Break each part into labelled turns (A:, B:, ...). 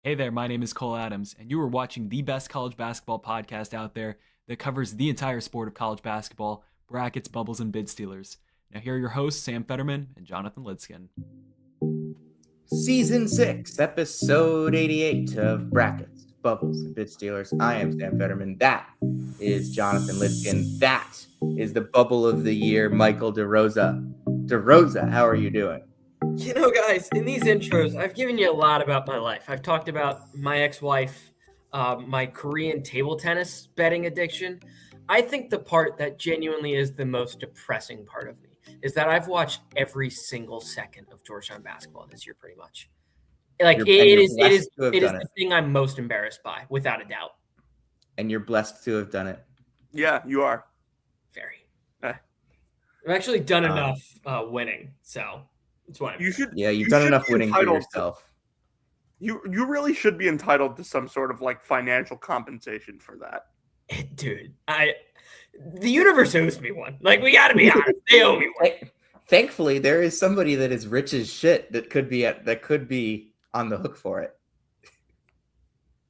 A: Hey there, my name is Cole Adams, and you are watching the best college basketball podcast out there that covers the entire sport of college basketball, brackets, bubbles, and bid stealers. Now, here are your hosts, Sam Fetterman and Jonathan Lidskin.
B: Season 6, Episode 88 of Brackets, Bubbles, and Bid Stealers. I am Sam Fetterman. That is Jonathan Lidskin. That is the bubble of the year, Michael DeRosa. DeRosa, how are you doing?
C: You know, guys, in these intros, I've given you a lot about my life. I've talked about my ex-wife, my Korean table tennis betting addiction. I think the part that genuinely is the most depressing part of me is that I've watched every single second of Georgetown basketball this year, pretty much. Like
B: You're
C: it is
B: blessed to have
C: the
B: done it.
C: thing I'm most embarrassed by, without a doubt.
B: And you're blessed to have done it.
D: Yeah, you are.
C: Very.
D: Eh.
C: I've actually done enough winning, so that's what
D: You should.
B: Yeah, you've
D: you
B: done
D: should
B: enough
D: be
B: winning for
D: entitled
B: yourself.
D: You really should be entitled to some sort of like financial compensation for that.
C: Dude, the universe owes me one. Like, we gotta be honest, they owe me one.
B: Thankfully, there is somebody that is rich as shit that could be on the hook for it.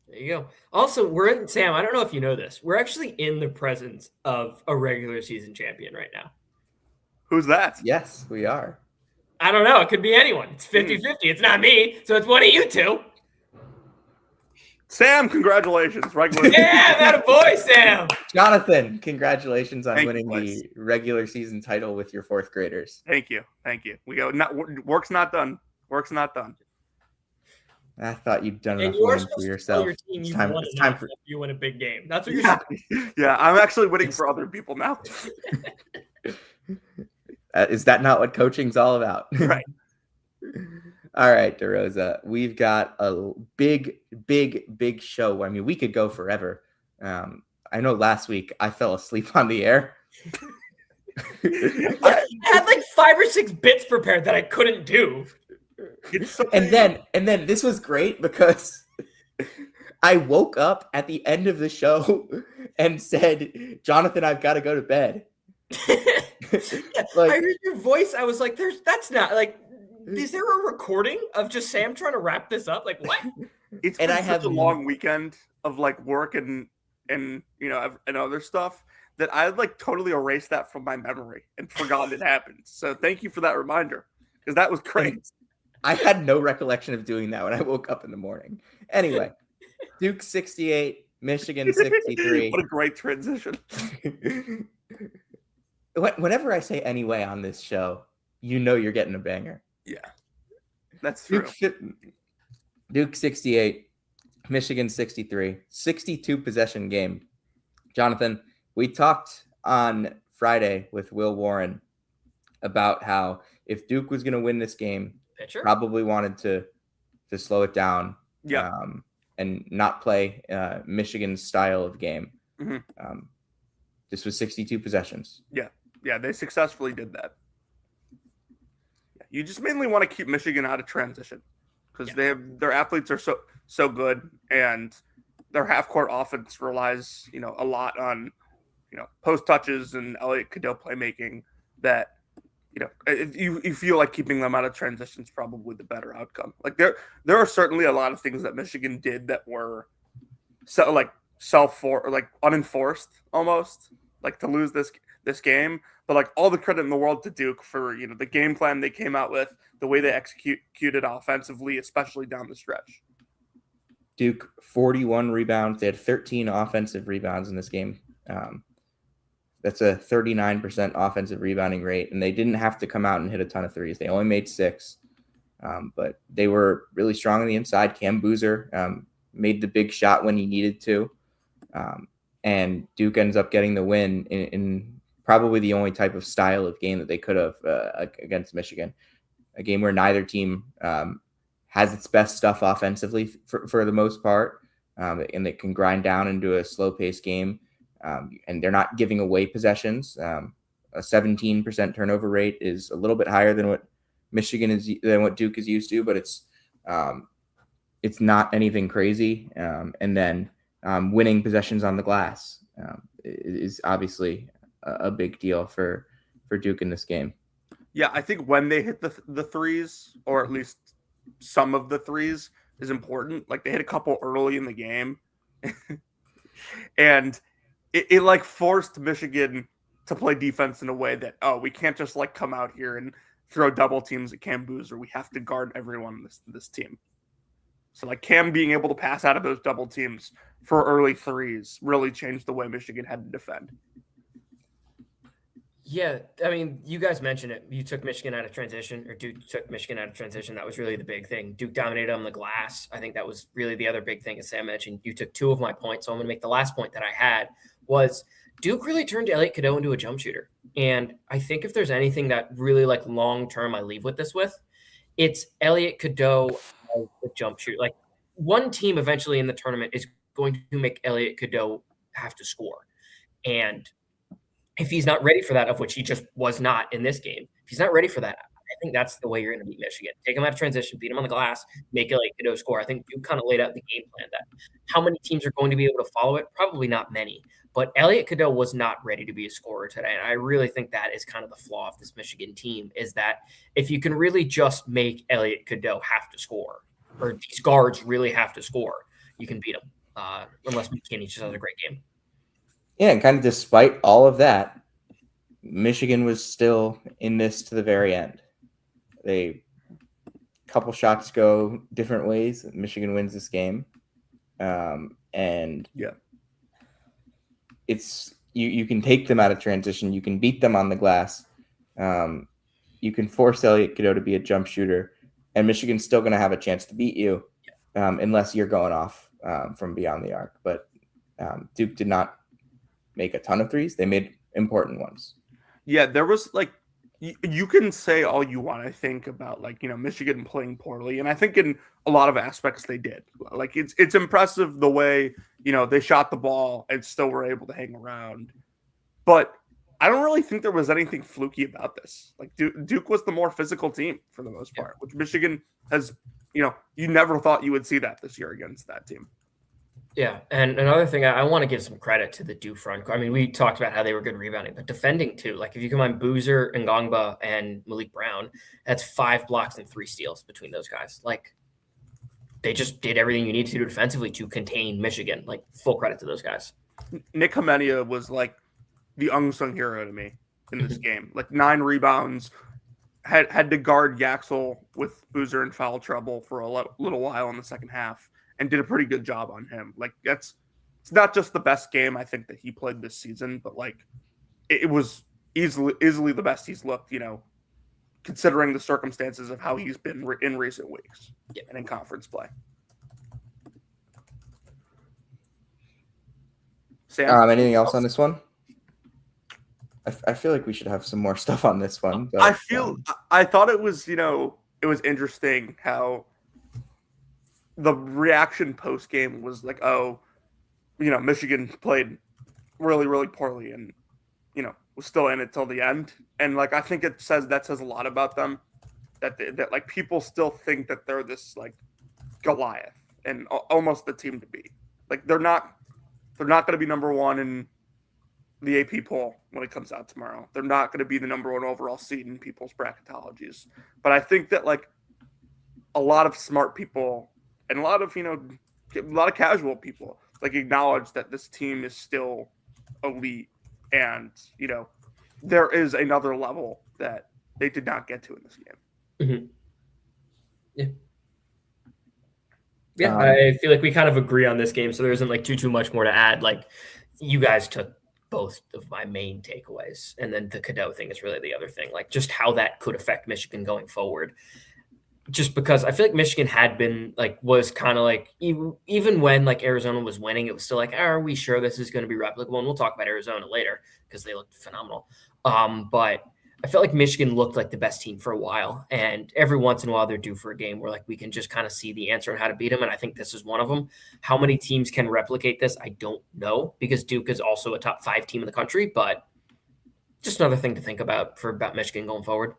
C: There you go. Also, Sam, I don't know if you know this. We're actually in the presence of a regular season champion right now.
D: Who's that?
B: Yes, we are.
C: I don't know. It could be anyone. It's 50-50. It's not me, so it's one of you two.
D: Sam, congratulations. Regular.
C: Yeah, that a boy, Sam.
B: Jonathan, congratulations on
D: Thank
B: winning
D: you,
B: the regular season title with your fourth graders.
D: Thank you. We go. Work's not done. Work's not done.
B: I thought you'd done
C: And
B: enough
C: you are
B: winning for
C: supposed to tell
B: yourself.
C: your team
B: It's
C: you've
B: time,
C: won
B: it's
C: enough
B: time for
C: if you win a big game. That's what you're
D: Yeah,
C: saying.
D: yeah. I'm actually winning for other people now.
B: Is that not what coaching's all about?
D: Right.
B: All right, DeRosa. We've got a big show. I mean, we could go forever. I know last week I fell asleep on the air.
C: I had like 5 or 6 bits prepared that I couldn't do.
B: And then this was great because I woke up at the end of the show and said, Jonathan, I've got to go to bed.
C: I heard your voice. I was like, that's not like, is there a recording of just Sam trying to wrap this up? Like, what?
D: It's been such a long weekend of like work and other stuff that I like totally erased that from my memory and forgot it happened. So thank you for that reminder, because that was great.
B: I had no recollection of doing that when I woke up in the morning. Anyway, Duke 68, Michigan 63.
D: What a great transition.
B: Whenever I say anyway on this show, you know you're getting a banger.
D: Yeah, that's true.
B: Duke 68, Michigan 63, 62 possession game. Jonathan, we talked on Friday with Will Warren about how if Duke was going to win this game, probably wanted to slow it down, and not play Michigan's style of game.
D: Mm-hmm.
B: This was 62 possessions.
D: Yeah, they successfully did that. You just mainly want to keep Michigan out of transition because their athletes are so good, and their half court offense relies a lot on post touches and Elliot Cadeau playmaking. That if you feel like keeping them out of transition is probably the better outcome. Like there are certainly a lot of things that Michigan did that were unenforced almost, like to lose this game, but like all the credit in the world to Duke for the game plan they came out with, the way they executed offensively, especially down the stretch.
B: Duke 41 rebounds. They had 13 offensive rebounds in this game. That's a 39% offensive rebounding rate, and they didn't have to come out and hit a ton of threes. They only made 6, but they were really strong on the inside. Cam Boozer made the big shot when he needed to, and Duke ends up getting the win in probably the only type of style of game that they could have against Michigan, a game where neither team has its best stuff offensively for the most part, and they can grind down into a slow-paced game. And they're not giving away possessions. A 17% turnover rate is a little bit higher than what Duke is used to, but it's not anything crazy. And then winning possessions on the glass is obviously a big deal for Duke in this game.
D: Yeah, I think when they hit the threes, or at least some of the threes, is important. Like they hit a couple early in the game, and it like forced Michigan to play defense in a way that, oh, we can't just like come out here and throw double teams at Cam Boozer. We have to guard everyone in this team. So like Cam being able to pass out of those double teams for early threes really changed the way Michigan had to defend.
C: Yeah, I mean, you guys mentioned it. You took Michigan out of transition, or Duke took Michigan out of transition. That was really the big thing. Duke dominated on the glass. I think that was really the other big thing, as Sam mentioned. You took two of my points, so I'm going to make the last point that I had was Duke really turned Elliot Cadeau into a jump shooter. And I think if there's anything that really like long-term I leave with this with, it's Elliot Cadeau as a jump shooter. Like one team eventually in the tournament is going to make Elliot Cadeau have to score. And if he's not ready for that, of which he just was not in this game, if he's not ready for that, I think that's the way you're going to beat Michigan. Take him out of transition, beat him on the glass, make Elliot Cadeau score. I think you kind of laid out the game plan that how many teams are going to be able to follow it? Probably not many. But Elliot Cadeau was not ready to be a scorer today. And I really think that is kind of the flaw of this Michigan team is that if you can really just make Elliot Cadeau have to score, or these guards really have to score, you can beat them. Unless McKinney just has a great game.
B: Yeah, and kind of despite all of that, Michigan was still in this to the very end. A couple shots go different ways. Michigan wins this game. And
D: yeah,
B: it's you can take them out of transition. You can beat them on the glass. You can force Elliot Cadeau to be a jump shooter, and Michigan's still going to have a chance to beat you unless you're going off from beyond the arc. But Duke did not make a ton of threes. They made important ones.
D: Yeah, there was like you can say all you want, I think, about like, Michigan playing poorly. And I think in a lot of aspects they did. Like it's impressive the way, they shot the ball and still were able to hang around. But I don't really think there was anything fluky about this. Like Duke was the more physical team for the most part, which Michigan has, you never thought you would see that this year against that team.
C: Yeah, and another thing, I want to give some credit to the Duke front. I mean, we talked about how they were good rebounding, but defending too. Like if you combine Boozer, Ngongba, and Malik Brown, that's 5 blocks and 3 steals between those guys. Like they just did everything you need to do defensively to contain Michigan. Like full credit to those guys.
D: Nick Hamenia was like the unsung hero to me in this game. Like 9 rebounds, had to guard Yaxel with Boozer in foul trouble for a little while in the second half. And did a pretty good job on him. Like it's not just the best game I think that he played this season, but like it was easily the best he's looked, considering the circumstances of how he's been in recent weeks and in conference play. Sam,
B: anything else on this one? I feel like we should have some more stuff on this one. But,
D: I thought it was, it was interesting how the reaction post game was like, oh, Michigan played really, really poorly and, was still in it till the end. And like, I think that says a lot about them that like people still think that they're this like Goliath and almost the team to beat. Like they're not going to be number 1 in the AP poll when it comes out tomorrow. They're not going to be the number 1 overall seed in people's bracketologies. But I think that like a lot of smart people and a lot of casual people like acknowledge that this team is still elite and, there is another level that they did not get to in this game.
C: Mm-hmm. Yeah. I feel like we kind of agree on this game, so there isn't like too much more to add. Like you guys took both of my main takeaways, and then the Cadeau thing is really the other thing, like just how that could affect Michigan going forward. Just because I feel like Michigan had been was kind of like, even when like Arizona was winning, it was still like, are we sure this is going to be replicable? And we'll talk about Arizona later because they looked phenomenal. But I felt like Michigan looked like the best team for a while. And every once in a while they're due for a game where like we can just kind of see the answer on how to beat them. And I think this is one of them. How many teams can replicate this? I don't know, because Duke is also a top 5 team in the country, but just another thing to think about about Michigan going forward.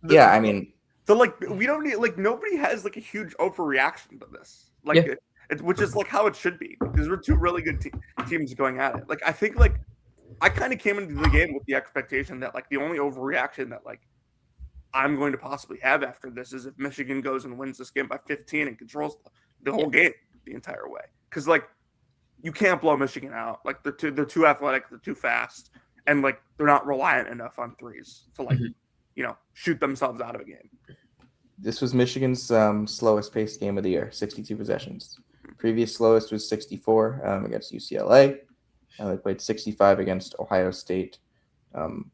B: Yeah, I mean,
D: so like we don't need like nobody has like a huge overreaction to this, like which is like how it should be, because we're 2 really good teams going at it. Like I think like I kind of came into the game with the expectation that like the only overreaction that like I'm going to possibly have after this is if Michigan goes and wins this game by 15 and controls the whole game the entire way. Because like you can't blow Michigan out. Like they're too athletic, they're too fast, and like they're not reliant enough on threes to like shoot themselves out of a game.
B: This was Michigan's slowest paced game of the year, 62 possessions. Previous slowest was 64 against UCLA. They played 65 against Ohio State.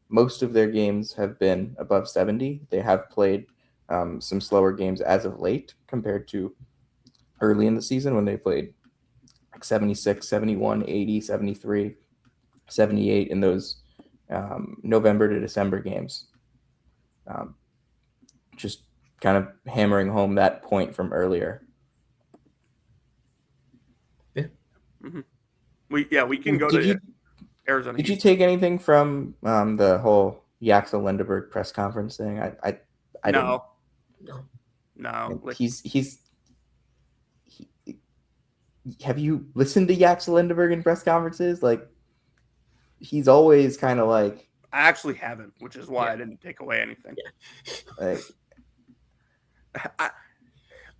B: Most of their games have been above 70. They have played some slower games as of late compared to early in the season when they played like 76, 71, 80, 73, 78 in those November to December games. Just kind of hammering home that point from earlier.
D: Yeah. Mm-hmm. We can go to Arizona.
B: Did you take anything from the whole Yaxel Lindeberg press conference thing? I
D: no.
B: didn't.
D: No. Like,
B: he's have you listened to Yaxel Lindeberg in press conferences? Like he's always kind of like.
D: I actually haven't, which is why I didn't take away anything.
B: Like,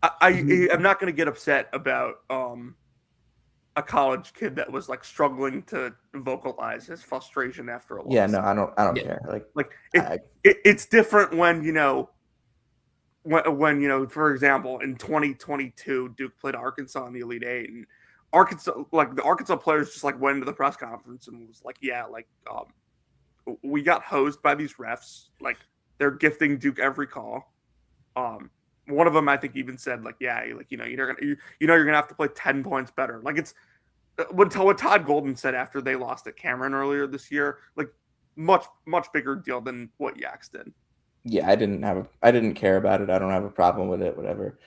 D: I'm not going to get upset about a college kid that was like struggling to vocalize his frustration after a loss.
B: Yeah, no, I don't care. Like
D: it's different when when for example, in 2022, Duke played Arkansas in the Elite Eight, and Arkansas, like the Arkansas players, just like went into the press conference and was like, we got hosed by these refs. Like they're gifting Duke every call. One of them I think even said like, you're gonna have to play 10 points better. Like it's what Todd Golden said after they lost at Cameron earlier this year. Like much bigger deal than what Yax did.
B: Yeah, I didn't care about it. I don't have a problem with it. Whatever.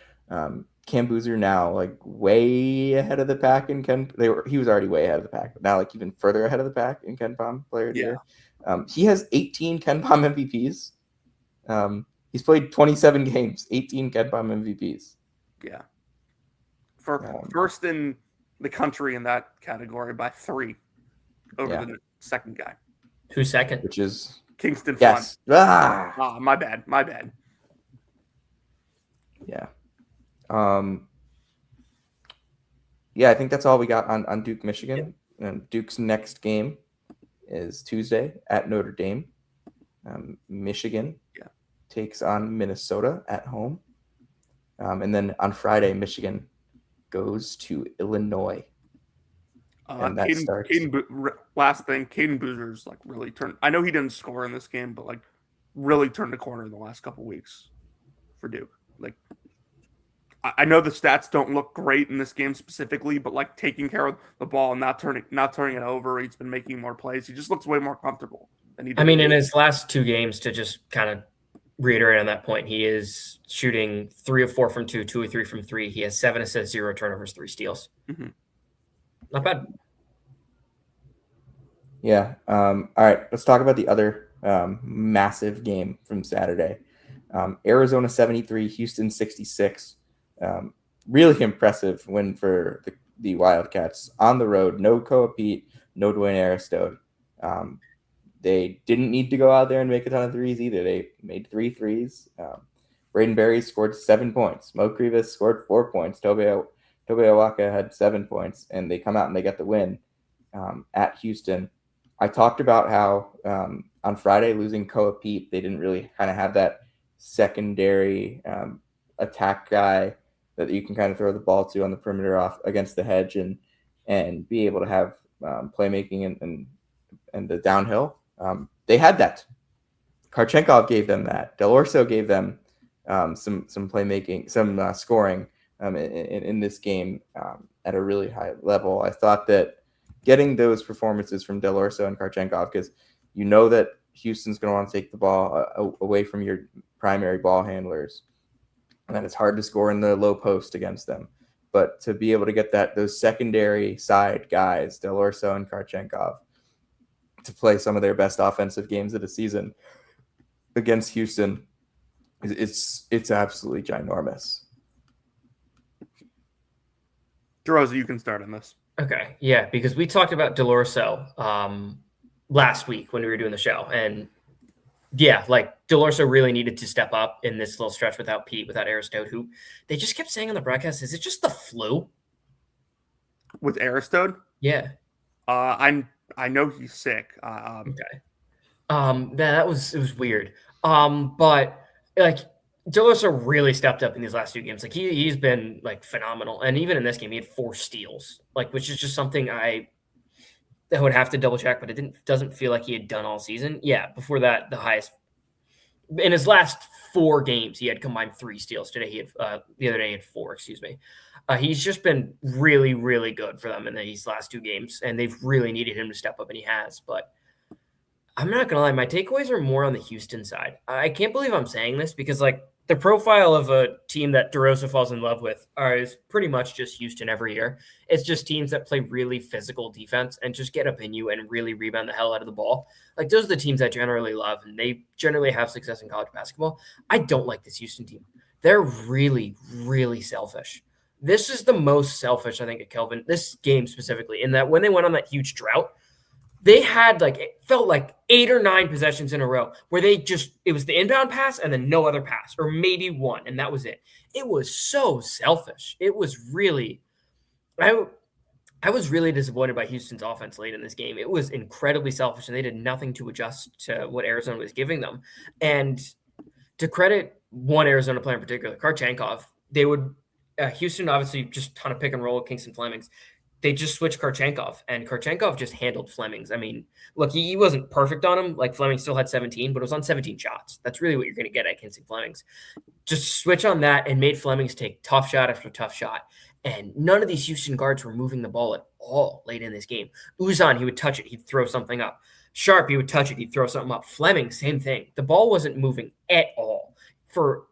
B: Cam Boozer now like way ahead of the pack in he was already way ahead of the pack, but now like even further ahead of the pack in KenPom player of the year. He has 18 KenPom MVPs. He's played 27 games, 18 KenPom MVPs.
D: Yeah. First in the country in that category by 3 over the second guy.
C: Who's second?
B: Which is
D: Kingston
B: yes.
D: Fun. My bad.
B: Yeah. I think that's all we got on Duke, Michigan. Yeah. And Duke's next game is Tuesday at Notre Dame. Michigan takes on Minnesota at home. And then on Friday, Michigan goes to Illinois. And that starts.
D: Last thing, Caden Boozer's like really turned. I know he didn't score in this game, but like really turned the corner in the last couple weeks for Duke. Like I know the stats don't look great in this game specifically, but like taking care of the ball and not turning it over, he's been making more plays. He just looks way more comfortable than he did.
C: I mean, in his last 2 games, to just kind of reiterate on that point, he is shooting 3 of 4 from 2, 2 of 3 from 3. He has 7 assists, 0 turnovers, 3 steals.
D: Mm-hmm.
C: Not bad.
B: Yeah. All right. Let's talk about the other massive game from Saturday. Arizona 73, Houston 66. Really impressive win for the Wildcats on the road. No Koa Pete, no Dwayne Aristode. They didn't need to go out there and make a ton of threes either. They made 3 threes. Braden Berry scored 7 points. Mo Krivas scored 4 points. Tobe Awaka had 7 points, and they come out and they get the win at Houston. I talked about how on Friday losing Koa Pete, they didn't really kind of have that secondary attack guy that you can kind of throw the ball to on the perimeter off against the hedge and be able to have playmaking and the downhill. They had that. Karchenkov gave them that. DeRosa gave them some playmaking, some scoring in this game at a really high level. I thought that getting those performances from DeRosa and Karchenkov, because you know that Houston's going to want to take the ball away from your primary ball handlers, and that it's hard to score in the low post against them. But to be able to get those secondary side guys, DeRosa and Karchenkov, to play some of their best offensive games of the season against Houston, it's absolutely ginormous.
D: DeRosa, you can start on this.
C: Okay, yeah, because we talked about DeRosa last week when we were doing the show, and Yeah, like DeRosa really needed to step up in this little stretch without Pete, without Aristote, who they just kept saying on the broadcast, is it just the flu?
D: With Aristode,
C: Yeah.
D: I know he's sick.
C: Okay. That was it was weird. But like DeRosa really stepped up in these last two games. Like he's been like phenomenal, and even in this game, he had 4 steals, like which is just something I would have to double check, but it doesn't feel like he had done all season. Yeah, before that, the highest in his last 4 games, he had combined 3 steals. Today, he had the other day he had 4. Excuse me. He's just been really, really good for them in these last 2 games, and they've really needed him to step up, and he has. But I'm not gonna lie, my takeaways are more on the Houston side. I can't believe I'm saying this because like the profile of a team that DeRosa falls in love with is pretty much just Houston every year. It's just teams that play really physical defense and just get up in you and really rebound the hell out of the ball. Like those are the teams I generally love, and they generally have success in college basketball. I don't like this Houston team. They're really, really selfish. This is the most selfish, I think, at Kelvin, this game specifically, in that when they went on that huge drought, they had like it felt like 8 or 9 possessions in a row where it was the inbound pass and then no other pass, or maybe one, and that was it. It was so selfish. It was really I was really disappointed by Houston's offense late in this game. It was incredibly selfish, and they did nothing to adjust to what Arizona was giving them. And to credit one Arizona player in particular, Karchenkov, they would Houston obviously just ton of pick and roll with Kingston Flemings. They just switched Karchenkov, and Karchenkov just handled Flemings. I mean, look, he wasn't perfect on him. Like Fleming still had 17, but it was on 17 shots. That's really what you're going to get at Kingston Flemings. Just switch on that and made Flemings take tough shot after tough shot. And none of these Houston guards were moving the ball at all late in this game. Uzan, he would touch it, he'd throw something up. Sharp, he would touch it, he'd throw something up. Fleming, same thing. The ball wasn't moving at all for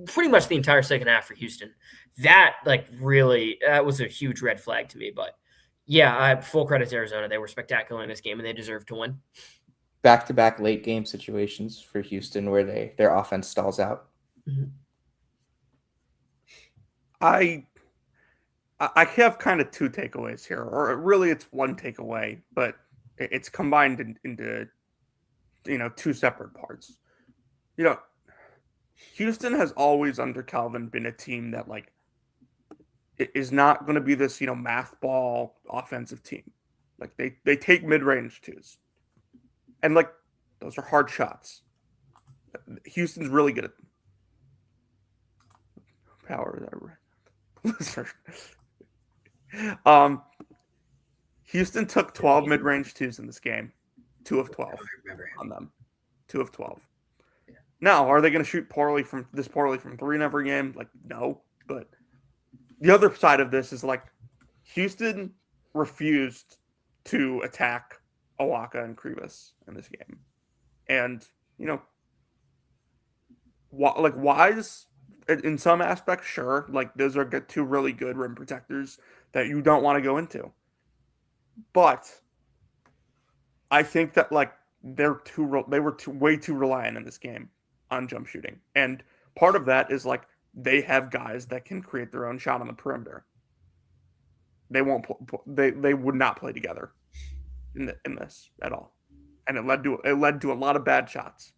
C: pretty much the entire second half for Houston. That was a huge red flag to me. But yeah, I full credit to Arizona. They were spectacular in this game, and they deserve to win.
B: Back-to-back late game situations for Houston where their offense stalls out.
C: Mm-hmm.
D: I have kind of 2 takeaways here, or really it's 1 takeaway, but it's combined into 2 separate parts. Houston has always under Calvin been a team that like is not going to be this math ball offensive team. Like they take mid-range twos, and like those are hard shots. Houston's really good at power. Houston took 12 mid-range twos in this game, 2 of 12 on them, 2 of 12. Yeah. Now, are they going to shoot poorly from 3 in every game? Like, no. But the other side of this is like Houston refused to attack Awaka and Krivas in this game, and Wise in some aspects, sure, like those are 2 really good rim protectors that you don't want to go into. But I think that like they were way too reliant in this game on jump shooting, and part of that is like they have guys that can create their own shot on the perimeter. They won't. They would not play together in this at all, and it led to a lot of bad shots.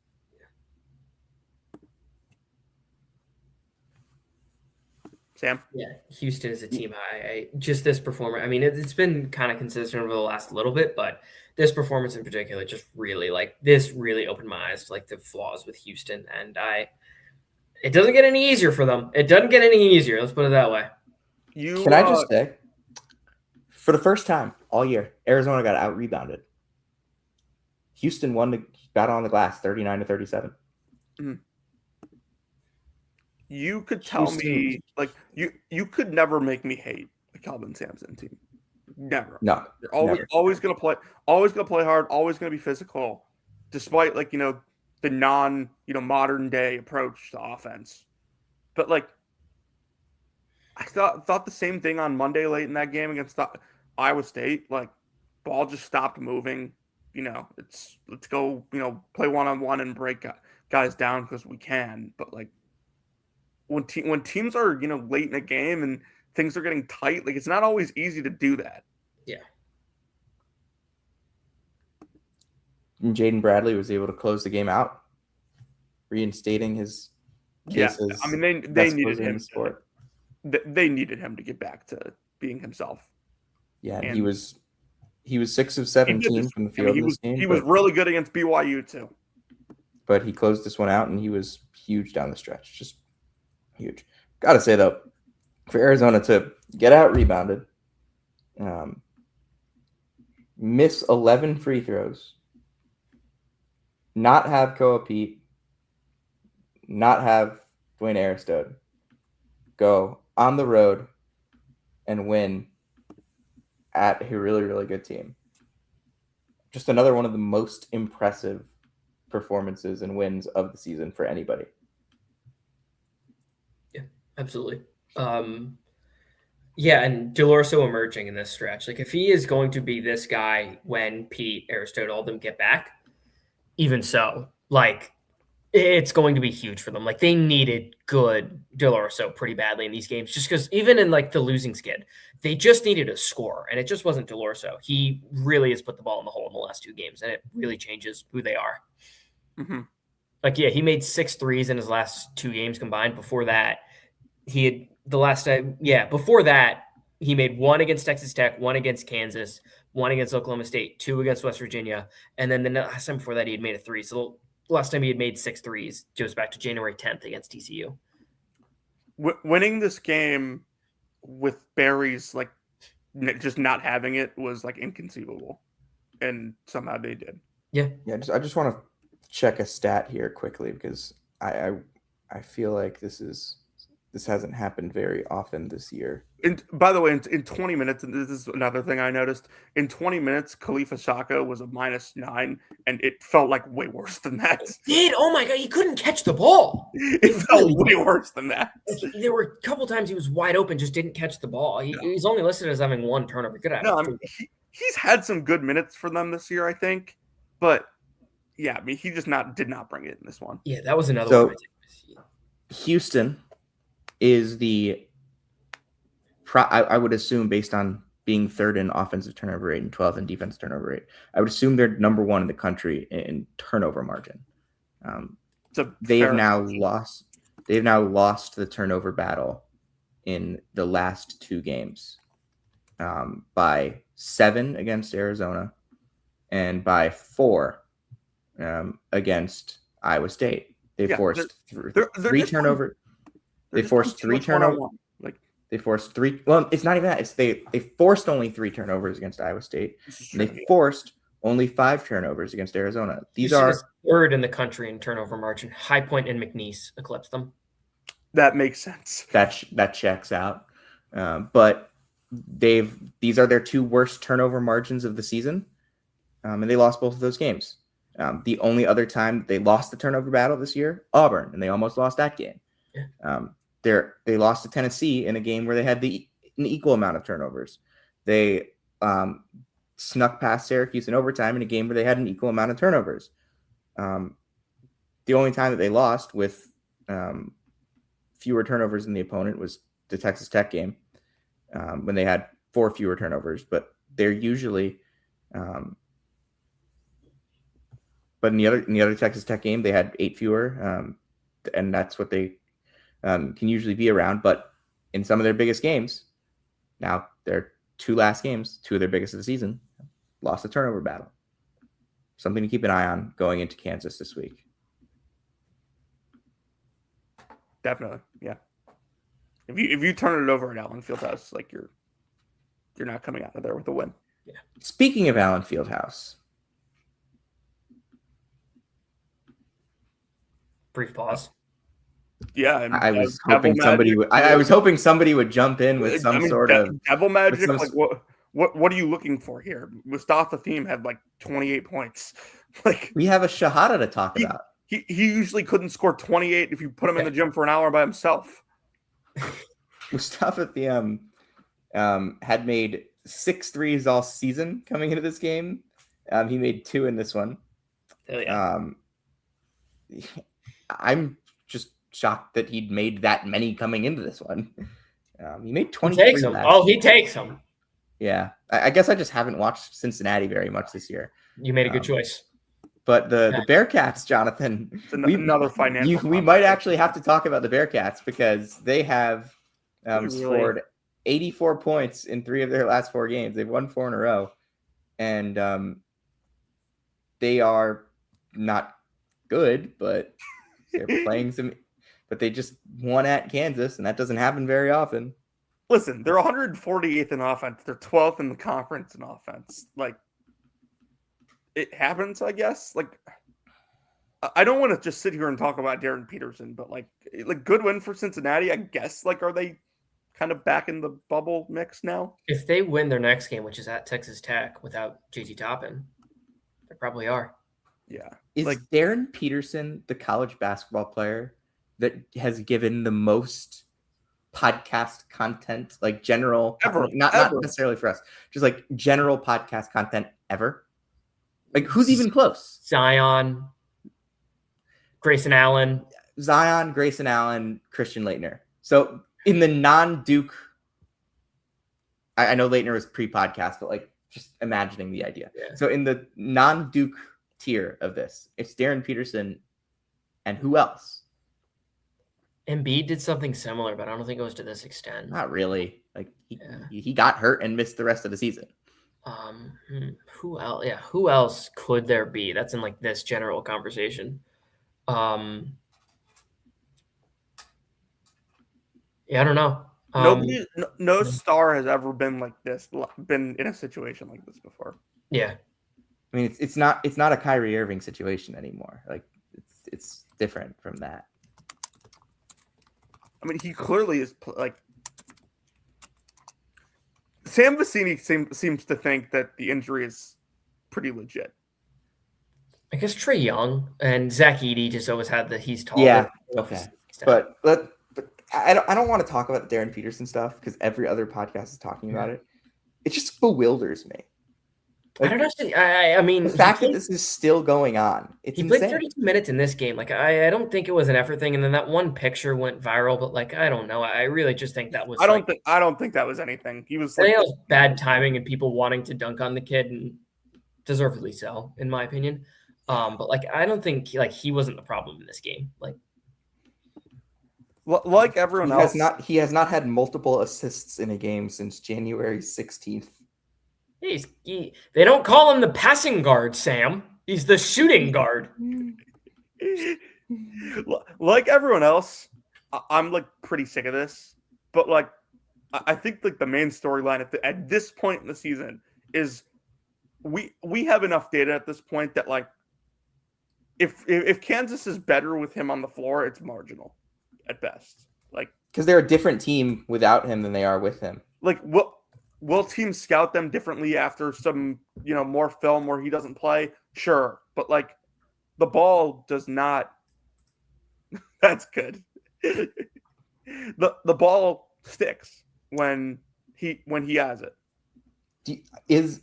D: Sam?
C: Yeah, Houston is a team just this performance. I mean, it's been kind of consistent over the last little bit, but this performance in particular just really really opened my eyes to like the flaws with Houston, and it doesn't get any easier for them. It doesn't get any easier. Let's put it that way.
B: Can I just say, for the first time all year, Arizona got out-rebounded. Houston won the battle on the glass, 39-37.
D: Mm-hmm. You could tell me, like, you could never make me hate the Calvin Sampson team. Never.
B: No.
D: They're always gonna play hard, always gonna be physical, despite like, the modern day approach to offense. But like I thought the same thing on Monday late in that game against Iowa State. Like, ball just stopped moving. Let's go, play one-on-one and break guys down because we can. But like when teams are, late in a game and things are getting tight, like it's not always easy to do that.
C: Yeah.
B: And Jaden Bradley was able to close the game out. reinstating his
D: Yeah,
B: case as
D: I mean they
B: best
D: needed
B: closer in
D: him.
B: the sport.
D: They needed him to get back to being himself.
B: Yeah, and
D: And
B: he was 6 of
D: he did
B: 17
D: this.
B: from the
D: I
B: field
D: mean,
B: in this game.
D: he was really good against BYU too.
B: But he closed this one out, and he was huge down the stretch, just huge. Got to say though, for Arizona to get out rebounded, miss 11 free throws, not have Koa Pete, not have Dwayne Aristode, go on the road and win at a really, really good team. Just another one of the most impressive performances and wins of the season for anybody.
C: Yeah, absolutely. Yeah, and DeRosa emerging in this stretch. Like, if he is going to be this guy when Pete, Aristotle, all them get back, even so, like, it's going to be huge for them. Like, they needed good DeRosa pretty badly in these games, just because even in, like, the losing skid, they just needed a score, and it just wasn't DeRosa. He really has put the ball in the hole in the last 2 games, and it really changes who they are.
D: Mm-hmm.
C: Like, yeah, he made 6 threes in his last 2 games combined. Before that, before that, he made 1 against Texas Tech, 1 against Kansas, 1 against Oklahoma State, 2 against West Virginia. And then the last time before that, he had made a 3. So the last time he had made 6 threes goes back to January 10th against TCU.
D: Winning this game with Barry's like just not having it was like inconceivable. And somehow they did.
B: Yeah. I just want to check a stat here quickly because I feel like this hasn't happened very often this year.
D: And by the way, in 20 minutes, and this is another thing I noticed, in 20 minutes, Khalifa Shaka was a -9, and it felt like way worse than that.
C: It did. Oh my God, he couldn't catch the ball.
D: It felt way worse than that.
C: There were a couple times he was wide open, just didn't catch the ball. He's only listed as having 1 turnover. Good.
D: No, I mean, he's had some good minutes for them this year, I think, but yeah, I mean, he just did not bring it in this one.
C: Yeah, that was another one.
B: Houston is I would assume, based on being 3rd in offensive turnover rate and 12th in defensive turnover rate, I would assume they're number 1 in the country in turnover margin. They have now lost the turnover battle in the last 2 games, by 7 against Arizona and by 4 against Iowa State. They forced 3 turnover. They forced 3 turnovers. They forced 3. Well, it's not even that. It's they forced only 3 turnovers against Iowa State. And they forced only 5 turnovers against Arizona. These are
C: 3rd in the country in turnover margin. High Point and McNeese eclipsed them.
D: That makes sense.
B: That checks out. But these are their 2 worst turnover margins of the season, and they lost both of those games. The only other time they lost the turnover battle this year, Auburn, and they almost lost that game.
C: Yeah.
B: They lost to Tennessee in a game where they had an equal amount of turnovers. They snuck past Syracuse in overtime in a game where they had an equal amount of turnovers. The only time that they lost with fewer turnovers than the opponent was the Texas Tech game, when they had 4 fewer turnovers. But they're usually, but in the other Texas Tech game they had 8 fewer, and that's what they can usually be around. But in some of their biggest games, now their 2 last games, 2 of their biggest of the season, lost the turnover battle. Something to keep an eye on going into Kansas this week.
D: Definitely, yeah. If you turn it over at Allen Fieldhouse, like you're not coming out of there with a win.
C: Yeah.
B: Speaking of Allen Fieldhouse,
C: Brief pause.
D: Yeah,
B: I was hoping somebody would jump in with some sort of
D: devil magic. Like what are you looking for here? Mustafa Thiem had like 28 points. Like, we
B: have a Shahada to talk about.
D: He usually couldn't score 28 if you put him in the gym for an hour by himself.
B: Mustafa Thiem had made 6 threes all season coming into this game. He made 2 in this one.
C: Oh, yeah.
B: I'm just shocked that he'd made that many coming into this one. He made 23.
C: He takes them. He takes them.
B: Yeah. I guess I just haven't watched Cincinnati very much this year.
C: You made a good choice.
B: But the Bearcats, Jonathan,
D: another financial.
B: We might actually have to talk about the Bearcats because they have scored 84 points in 3 of their last 4 games. They've won 4 in a row, and they are not good, but they're playing some. But they just won at Kansas, and that doesn't happen very often.
D: Listen, they're 148th in offense. They're 12th in the conference in offense. Like, it happens, I guess. Like, I don't want to just sit here and talk about Darren Peterson, but like good win for Cincinnati, I guess. Like, are they kind of back in the bubble mix now?
C: If they win their next game, which is at Texas Tech without JT Toppin, they probably are.
D: Yeah.
B: Is Darren Peterson the college basketball player that has given the most podcast content, like general, not necessarily for us, just like general podcast content ever? Like, who's even close?
C: Zion, Grayson Allen,
B: Christian Laettner. So in the non-Duke, I know Laettner was pre-podcast, but like just imagining the idea.
C: Yeah.
B: So in the non-Duke tier of this, it's Darren Peterson, and who else?
C: Embiid did something similar, but I don't think it was to this extent.
B: Not really. Like he got hurt and missed the rest of the season.
C: Who else? Yeah, who else could there be? That's in like this general conversation. Yeah, I don't know.
D: No star has ever been like this. Been in a situation like this before.
C: Yeah,
B: I mean, it's not a Kyrie Irving situation anymore. Like it's different from that.
D: I mean, he clearly is like Sam Vecini seems to think that the injury is pretty legit.
C: I guess Trae Young and Zach Edey just always had that he's taller.
B: Yeah, okay, but I don't want to talk about the Darren Peterson stuff because every other podcast is talking about it. It just bewilders me.
C: Like, I don't know. I mean,
B: the fact that this is still going on. He
C: played 32 minutes in this game. Like, I don't think it was an effort thing. And then that one picture went viral. But like, I don't know. I really just think that was.
D: I don't think that was anything. He was.
C: I think it was bad timing and people wanting to dunk on the kid, and deservedly so, in my opinion. But like, I don't think he wasn't the problem in this game.
D: Like everyone else,
B: he has not had multiple assists in a game since January 16th.
C: They don't call him the passing guard, Sam. He's the shooting guard.
D: Like everyone else, I'm like pretty sick of this. But like, I think like the main storyline at this point in the season is we have enough data at this point that like if Kansas is better with him on the floor, it's marginal at best. Like,
B: because they're a different team without him than they are with him.
D: Like, will teams scout them differently after some, more film where he doesn't play? Sure. But like the ball does not, that's good. The ball sticks when he has it.
B: Is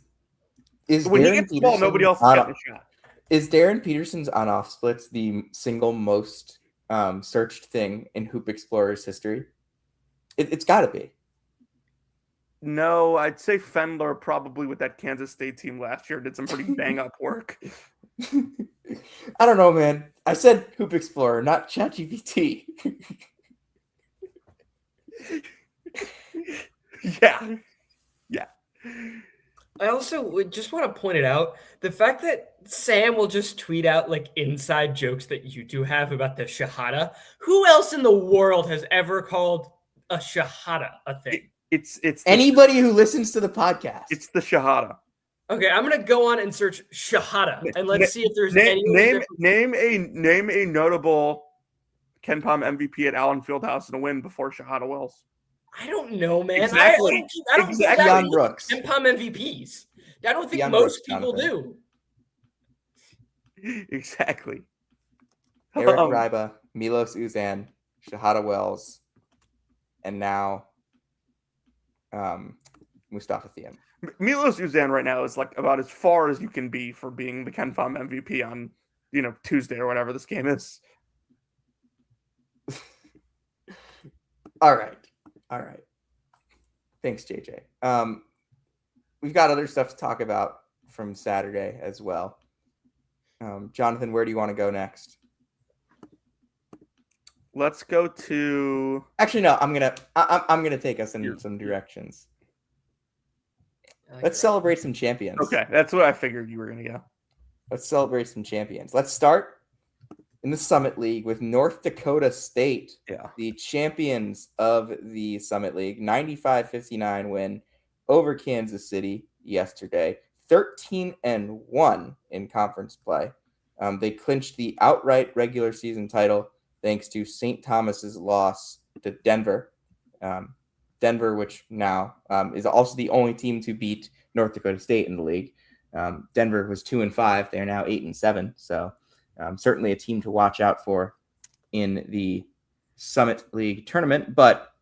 D: when
B: Darren
D: he gets the ball, nobody else is getting a shot.
B: Is Darren Peterson's on-off splits the single most searched thing in Hoop Explorer's history? It's got to be.
D: No, I'd say Fendler probably with that Kansas State team last year did some pretty bang-up work.
B: I don't know, man. I said Hoop Explorer, not ChatGPT.
D: Yeah.
C: I also just want to point it out, the fact that Sam will just tweet out like inside jokes that you two have about the shahada. Who else in the world has ever called a shahada a thing?
D: It's
B: anybody who listens to the podcast.
D: It's the shahada.
C: Okay, I'm gonna go on and search shahada and let's see if there's any
D: name a notable Ken Pom MVP at Allen Fieldhouse in a win before Shahada Wells.
C: I don't know, man.
D: Exactly.
C: I don't think
B: Deion Brooks.
C: Ken Pom MVPs. I don't think
B: Deion
C: most
B: Brooks,
C: people do.
D: Exactly.
B: Eric Ryba, Milos Uzan, Shahada Wells, and now Mustafa Thiem.
D: Milos Uzan right now is like about as far as you can be for being the Ken Pom MVP on Tuesday or whatever this game is.
B: All right. Thanks, JJ. We've got other stuff to talk about from Saturday as well. Jonathan, where do you want to go next?
D: Let's go to.
B: Actually, no. I'm gonna take us in some directions. Let's celebrate some champions.
D: Okay, that's what I figured you were gonna go.
B: Let's celebrate some champions. Let's start in the Summit League with North Dakota State, the champions of the Summit League, 95-59 win over Kansas City yesterday, 13-1 in conference play. They clinched the outright regular season title thanks to St. Thomas's loss to Denver. Denver, which now is also the only team to beat North Dakota State in the league. Denver was 2-5. They are now 8-7. So certainly a team to watch out for in the Summit League tournament. But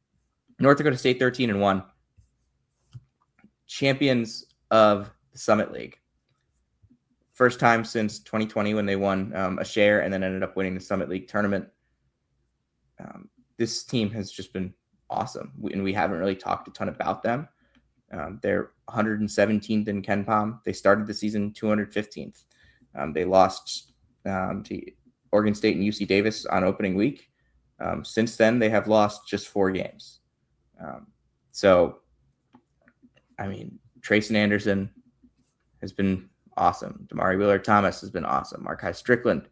B: North Dakota State 13-1, champions of the Summit League. First time since 2020 when they won a share and then ended up winning the Summit League tournament. This team has just been awesome, and we haven't really talked a ton about them. They're 117th in KenPom. They started the season 215th. They lost to Oregon State and UC Davis on opening week. Since then, they have lost just 4 games. Trayson Anderson has been awesome. Damari Wheeler-Thomas has been awesome. Markai Strickland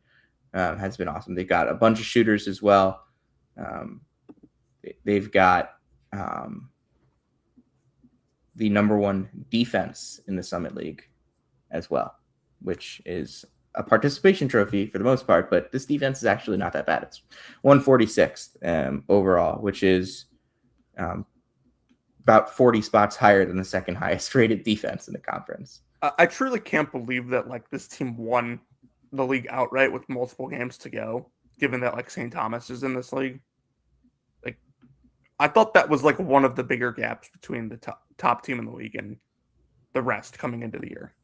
B: has been awesome. They've got a bunch of shooters as well. They've got the number 1 defense in the Summit League as well, which is a participation trophy for the most part, but this defense is actually not that bad. It's 146th overall, which is about 40 spots higher than the second highest rated defense in the conference.
D: I truly can't believe that this team won the league outright with multiple games to go, given that St. Thomas is in this league. I thought that was one of the bigger gaps between the top team in the league and the rest coming into the year.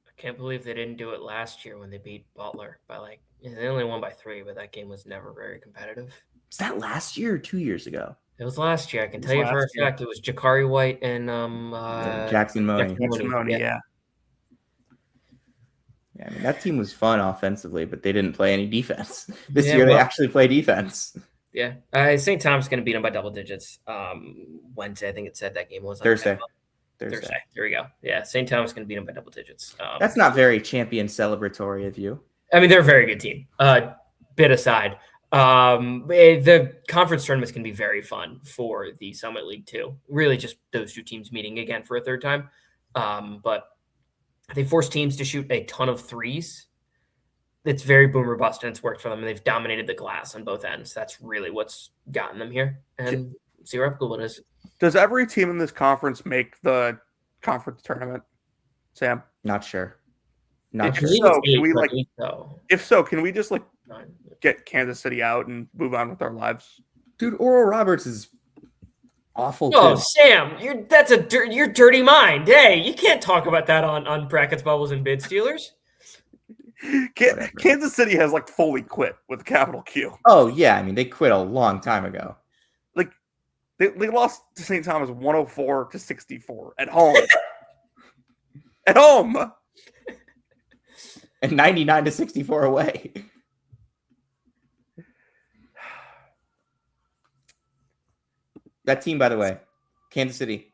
C: I can't believe they didn't do it last year when they beat Butler by they only won by 3, but that game was never very competitive.
B: Was that last year or 2 years ago?
C: It was last year. I can tell you for a fact it was Jakari White and
B: Jackson Money.
D: Yeah.
B: Yeah, that team was fun offensively, but they didn't play any defense. This year they actually play defense.
C: Yeah. St. Thomas is going to beat them by double digits. Wednesday, I think it said that game was on
B: Thursday.
C: There we go. Yeah, St. Thomas is going to beat them by double digits.
B: That's not very champion celebratory of you.
C: I mean, they're a very good team. Bit aside. The conference tournament's going to be very fun for the Summit League too. Really just those 2 teams meeting again for a third time. But they force teams to shoot a ton of threes. It's very boomer bust, and it's worked for them. And they've dominated the glass on both ends. That's really what's gotten them here. And see how replicable it is.
D: Does every team in this conference make the conference tournament, Sam?
B: Not sure.
D: If so, can we just get Kansas City out and move on with our lives?
B: Dude, Oral Roberts is awful.
C: Oh, Sam, your dirty mind. Hey, you can't talk about that on Brackets, Bubbles, and Bid Stealers.
D: Kansas City has fully quit with a capital Q.
B: Oh yeah, I mean they quit a long time ago.
D: They lost to St. Thomas 104-64 at home. At home.
B: And 99-64 away. That team, by the way, Kansas City,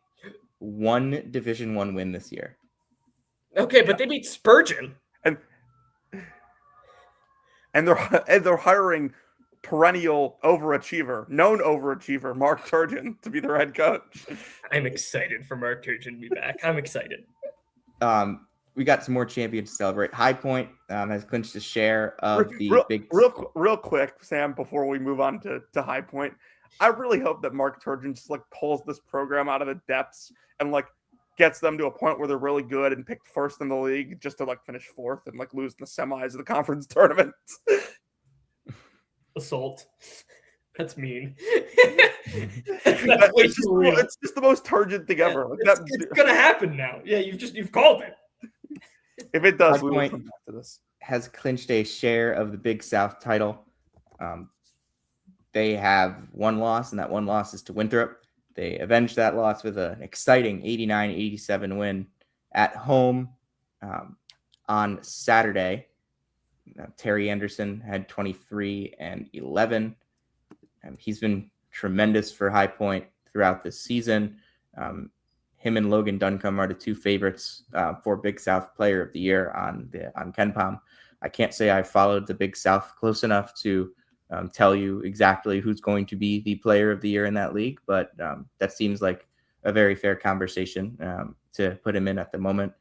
B: 1 Division I win this year.
C: Okay, but they beat Spurgeon.
D: And they're hiring perennial known overachiever, Mark Turgeon, to be their head coach.
C: I'm excited for Mark Turgeon to be back. I'm excited.
B: We got some more champions to celebrate. High Point has clinched a share of big.
D: Real quick, Sam, before we move on to High Point, I really hope that Mark Turgeon just pulls this program out of the depths and gets them to a point where they're really good and picked first in the league just to finish 4th and lose in the semis of the conference tournament.
C: Assault. That's mean.
D: It's just the most Turgeon thing ever.
C: It's gonna happen now. Yeah, you've called it.
D: If it does,
B: High Point has clinched a share of the Big South title. They have 1 loss, and that 1 loss is to Winthrop. They avenged that loss with an exciting 89-87 win at home on Saturday. Terry Anderson had 23 and 11. He's been tremendous for High Point throughout this season. Him and Logan Duncombe are the two favorites for Big South Player of the Year on KenPom. I can't say I've followed the Big South close enough to tell you exactly who's going to be the Player of the Year in that league, but that seems like a very fair conversation to put him in at the moment.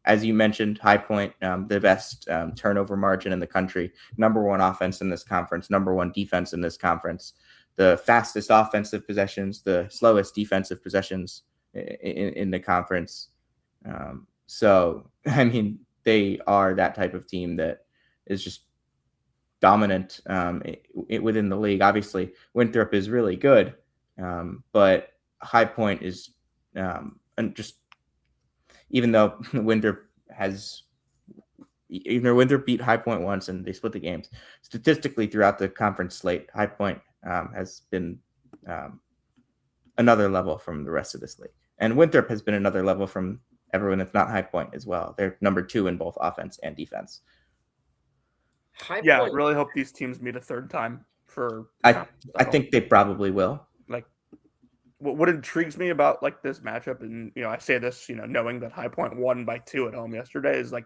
B: As you mentioned, High Point, the best turnover margin in the country, number one offense in this conference, number one defense in this conference, the fastest offensive possessions, the slowest defensive possessions in the conference. So, I mean, they are that type of team that is just dominant within the league. Obviously, Winthrop is really good, but High Point is just, even though Winthrop beat High Point once and they split the games, statistically throughout the conference slate, High Point has been another level from the rest of this league. And Winthrop has been another level from everyone that's not High Point as well. They're number 2 in both offense and defense.
C: High
D: Yeah,
C: Point.
D: I really hope these teams meet a third time for.
B: I think they probably will.
D: Like, what intrigues me about like this matchup, and I say this, knowing that High Point won by 2 at home yesterday, is like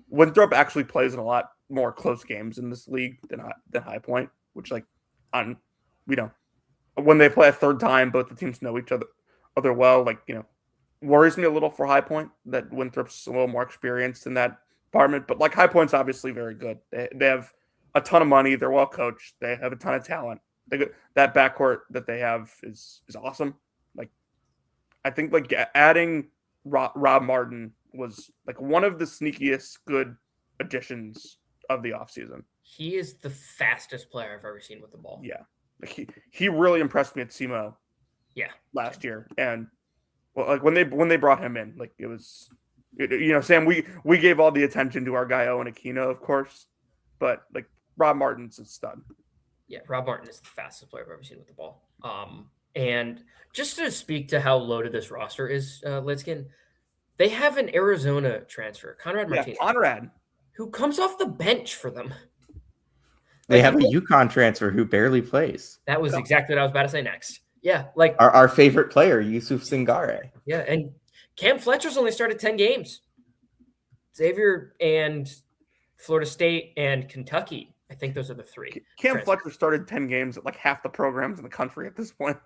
D: Winthrop actually plays in a lot more close games in this league than High Point, which when they play a third time, both the teams know each other well. Worries me a little for High Point that Winthrop's a little more experienced in that department, but like High Point's obviously very good. They have a ton of money. They're well coached. They have a ton of talent. That backcourt that they have is awesome. I think adding Rob Martin was one of the sneakiest good additions of the offseason.
C: He is the fastest player I've ever seen with the ball.
D: Yeah. He really impressed me at SEMO.
C: Yeah.
D: Last year. And when they brought him in, it was, Sam, we gave all the attention to our guy Owen Aquino, of course, but Rob Martin's a stud.
C: Yeah, Rob Martin is the fastest player I've ever seen with the ball. And just to speak to how loaded this roster is, Lidskin, they have an Arizona transfer, Conrad Martinez.
D: Conrad,
C: who comes off the bench for them.
B: They have a UConn transfer who barely plays.
C: That was exactly what I was about to say next. Yeah,
B: our favorite player, Yusuf Singare.
C: Yeah, and Cam Fletcher's only started 10 games. Xavier and Florida State and Kentucky, I think those are the 3.
D: Cam Fletcher started 10 games at half the programs in the country at this point.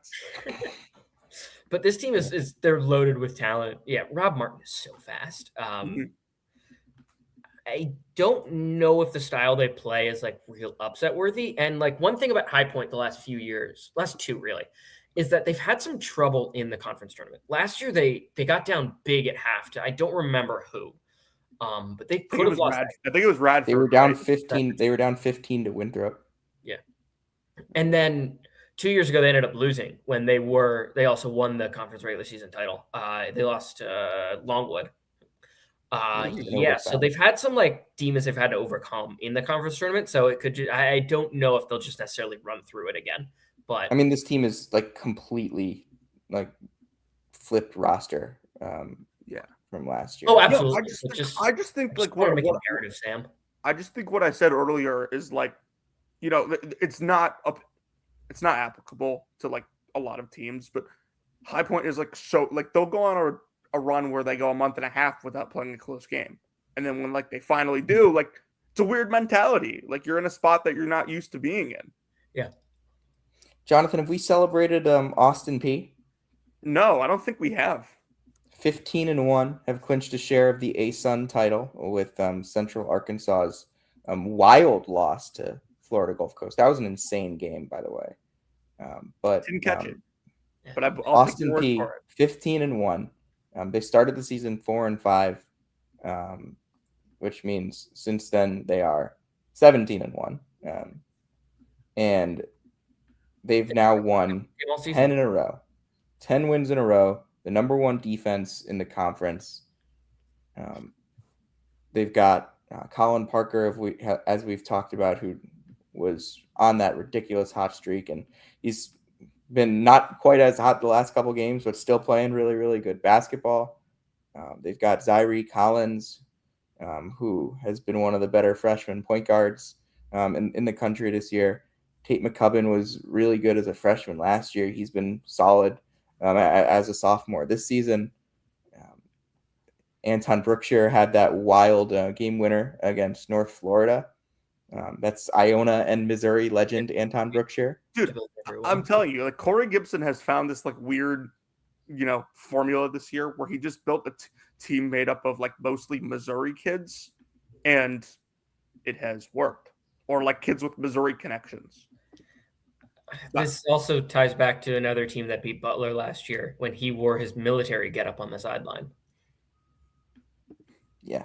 C: But this team is they're loaded with talent. Yeah, Rob Martin is so fast. I don't know if the style they play is real upset worthy. And one thing about High Point the last few years, last 2 really, is that they've had some trouble in the conference tournament. Last year they got down big at half to I don't remember who. But they could have lost.
D: I think it was Radford.
B: They were down 15. They were down 15 to Winthrop.
C: Yeah. And then 2 years ago they ended up losing when they also won the conference regular season title. They lost to Longwood. So they've had some demons they've had to overcome in the conference tournament. So it could I don't know if they'll just necessarily run through it again. But
B: I mean, this team is completely flipped roster. From last year.
C: Oh, absolutely.
D: I just think
C: what narrative, Sam.
D: I just think what I said earlier is it's not applicable to a lot of teams, but High Point is they'll go on a run where they go a month and a half without playing a close game, and then when they finally do, it's a weird mentality. You're in a spot that you're not used to being in.
C: Yeah.
B: Jonathan, have we celebrated Austin Peay?
D: No, I don't think we have.
B: 15-1 have clinched a share of the ASUN title with Central Arkansas's wild loss to Florida Gulf Coast. That was an insane game, by the way. But
D: didn't catch it. But
B: Austin Peay 15-1. They started the season 4-5, which means since then they are 17-1, and they've now won 10 in a row, 10 wins in a row. The number 1 defense in the conference. They've got Colin Parker, as we've talked about, who was on that ridiculous hot streak, and he's been not quite as hot the last couple games, but still playing really, really good basketball. They've got Zaire Collins, who has been one of the better freshman point guards in the country this year. Tate McCubbin was really good as a freshman last year. He's been solid as a sophomore this season. Anton Brookshire had that wild game winner against North Florida. That's Iona and Missouri legend Anton Brookshire.
D: Dude, I'm telling you, like Corey Gibson has found this like weird, formula this year where he just built a team made up of like mostly Missouri kids, and it has worked. Or like kids with Missouri connections.
C: This also ties back to another team that beat Butler last year when he wore his military getup on the sideline.
B: Yeah.